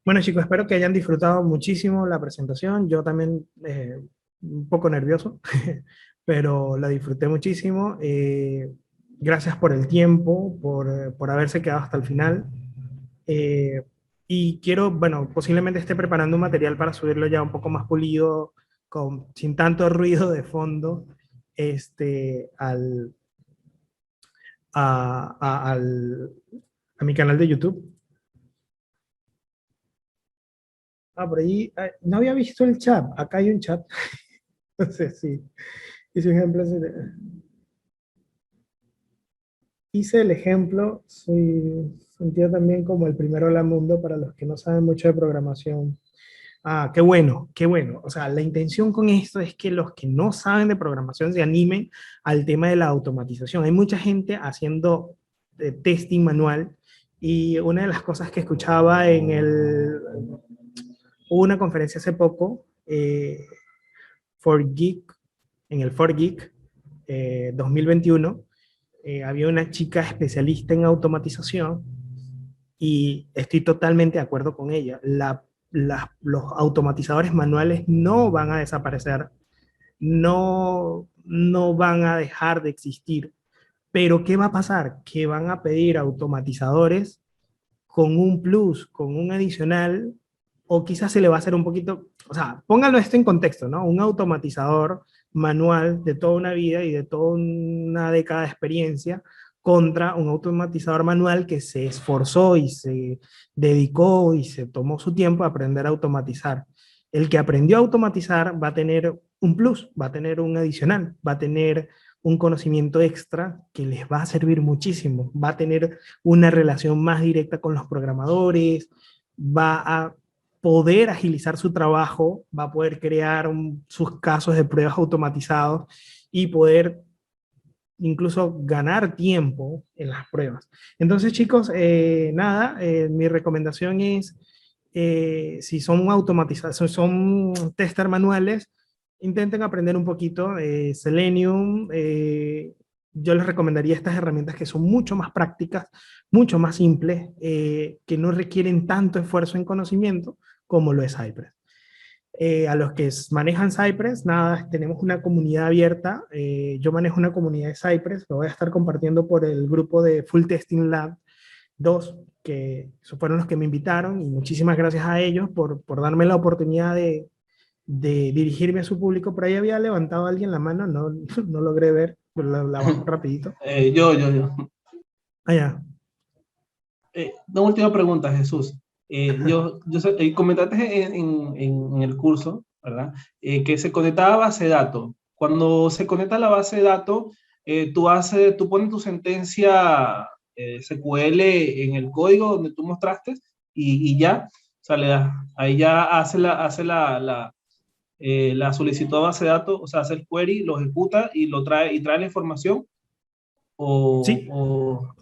Bueno, chicos, espero que hayan disfrutado muchísimo la presentación. Yo también un poco nervioso, pero la disfruté muchísimo. Gracias por el tiempo, por haberse quedado hasta el final. Eh, y quiero, bueno, posiblemente esté preparando un material para subirlo ya un poco más pulido, sin tanto ruido de fondo, al, a mi canal de YouTube. Ah, por ahí, no había visto el chat. Acá hay un chat. No sé si hice un ejemplo. Hice el ejemplo, soy sentido también como el primero del mundo para los que no saben mucho de programación. Ah, qué bueno, qué bueno. O sea, la intención con esto es que los que no saben de programación se animen al tema de la automatización. Hay mucha gente haciendo testing manual y una de las cosas que escuchaba hubo una conferencia hace poco, for Geek, en el For Geek 2021, había una chica especialista en automatización y estoy totalmente de acuerdo con ella. Los automatizadores manuales no van a desaparecer, no van a dejar de existir. Pero ¿qué va a pasar? Que van a pedir automatizadores con un plus, con un adicional, o quizás se le va a hacer un poquito, o sea, póngalo esto en contexto, ¿no? Un automatizador manual de toda una vida y de toda una década de experiencia contra un automatizador manual que se esforzó y se dedicó y se tomó su tiempo a aprender a automatizar. El que aprendió a automatizar va a tener un plus, va a tener un adicional, va a tener un conocimiento extra que les va a servir muchísimo, va a tener una relación más directa con los programadores, va a poder agilizar su trabajo, va a poder crear sus casos de pruebas automatizados y poder incluso ganar tiempo en las pruebas. Entonces, chicos, nada, mi recomendación es, si son automatizados, son tester manuales, intenten aprender un poquito Selenium. Yo les recomendaría estas herramientas que son mucho más prácticas, mucho más simples, que no requieren tanto esfuerzo en conocimiento como lo es Cypress. A los que manejan Cypress, nada, tenemos una comunidad abierta. Yo manejo una comunidad de Cypress, lo voy a estar compartiendo por el grupo de Full Testing Lab 2, que fueron los que me invitaron, y muchísimas gracias a ellos por darme la oportunidad de dirigirme a su público. Por ahí había levantado alguien la mano, no, no logré ver, pero la bajo rapidito. Yo. Allá. Una última pregunta, Jesús. Comentaste en el curso, ¿verdad? Que se conectaba a base de datos. Cuando se conecta a la base de datos, tú pones tu sentencia SQL en el código donde tú mostraste y ya, o sea, ahí ya la solicitud a base de datos, o sea, hace el query, lo ejecuta y trae la información. Sí,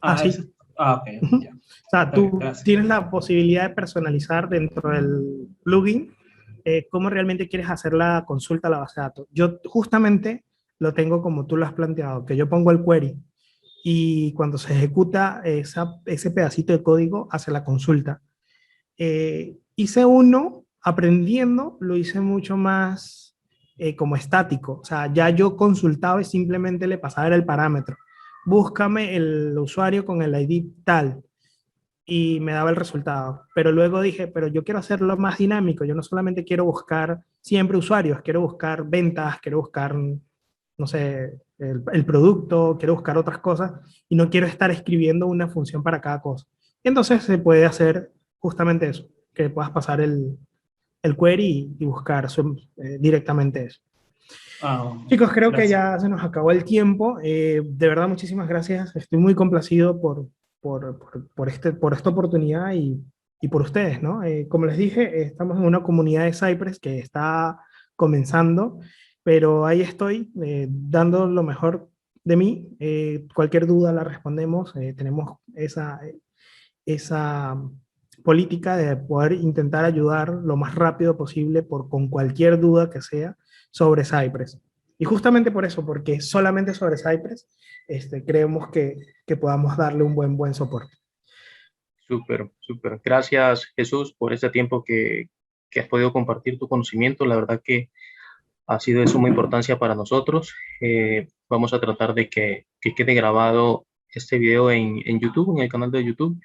así. Ok, ya. O sea, Está bien, tú gracias. tienes la posibilidad de personalizar dentro del plugin cómo realmente quieres hacer la consulta a la base de datos. Yo justamente lo tengo como tú lo has planteado, que yo pongo el query y cuando se ejecuta ese pedacito de código hace la consulta. Hice uno aprendiendo, lo hice mucho más como estático. O sea, ya yo consultaba y simplemente le pasaba el parámetro. Búscame el usuario con el ID tal y me daba el resultado. Pero luego dije, pero yo quiero hacerlo más dinámico. Yo no solamente quiero buscar siempre usuarios, quiero buscar ventas, quiero buscar, no sé, el producto, quiero buscar otras cosas y no quiero estar escribiendo una función para cada cosa. Entonces se puede hacer justamente eso, que puedas pasar el query y buscar directamente eso. Chicos, creo que Gracias. ya se nos acabó el tiempo. De verdad, muchísimas gracias. Estoy muy complacido por esta oportunidad y por ustedes, ¿no? Como les dije, estamos en una comunidad de Cypress que está comenzando, pero ahí estoy dando lo mejor de mí. Cualquier duda la respondemos. Tenemos esa política de poder intentar ayudar lo más rápido posible con cualquier duda que sea sobre Cypress. Y justamente por eso, porque solamente sobre Cypress, creemos que podamos darle un buen soporte. Súper, súper. Gracias, Jesús, por este tiempo que has podido compartir tu conocimiento. La verdad que ha sido de suma importancia para nosotros. Vamos a tratar de que quede grabado este video en YouTube, en el canal de YouTube.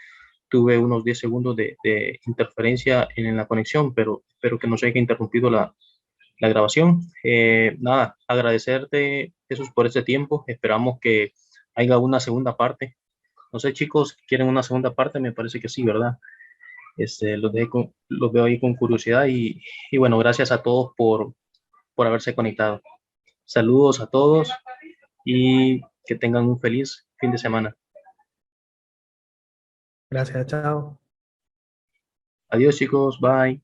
Tuve unos 10 segundos de interferencia en la conexión, pero espero que no se haya interrumpido la grabación. Nada, agradecerte, Jesús, por este tiempo. Esperamos que haya una segunda parte. No sé, chicos, ¿quieren una segunda parte? Me parece que sí, ¿verdad? Los veo ahí con curiosidad y bueno, gracias a todos por haberse conectado. Saludos a todos y que tengan un feliz fin de semana. Gracias, chao. Adiós, chicos, bye.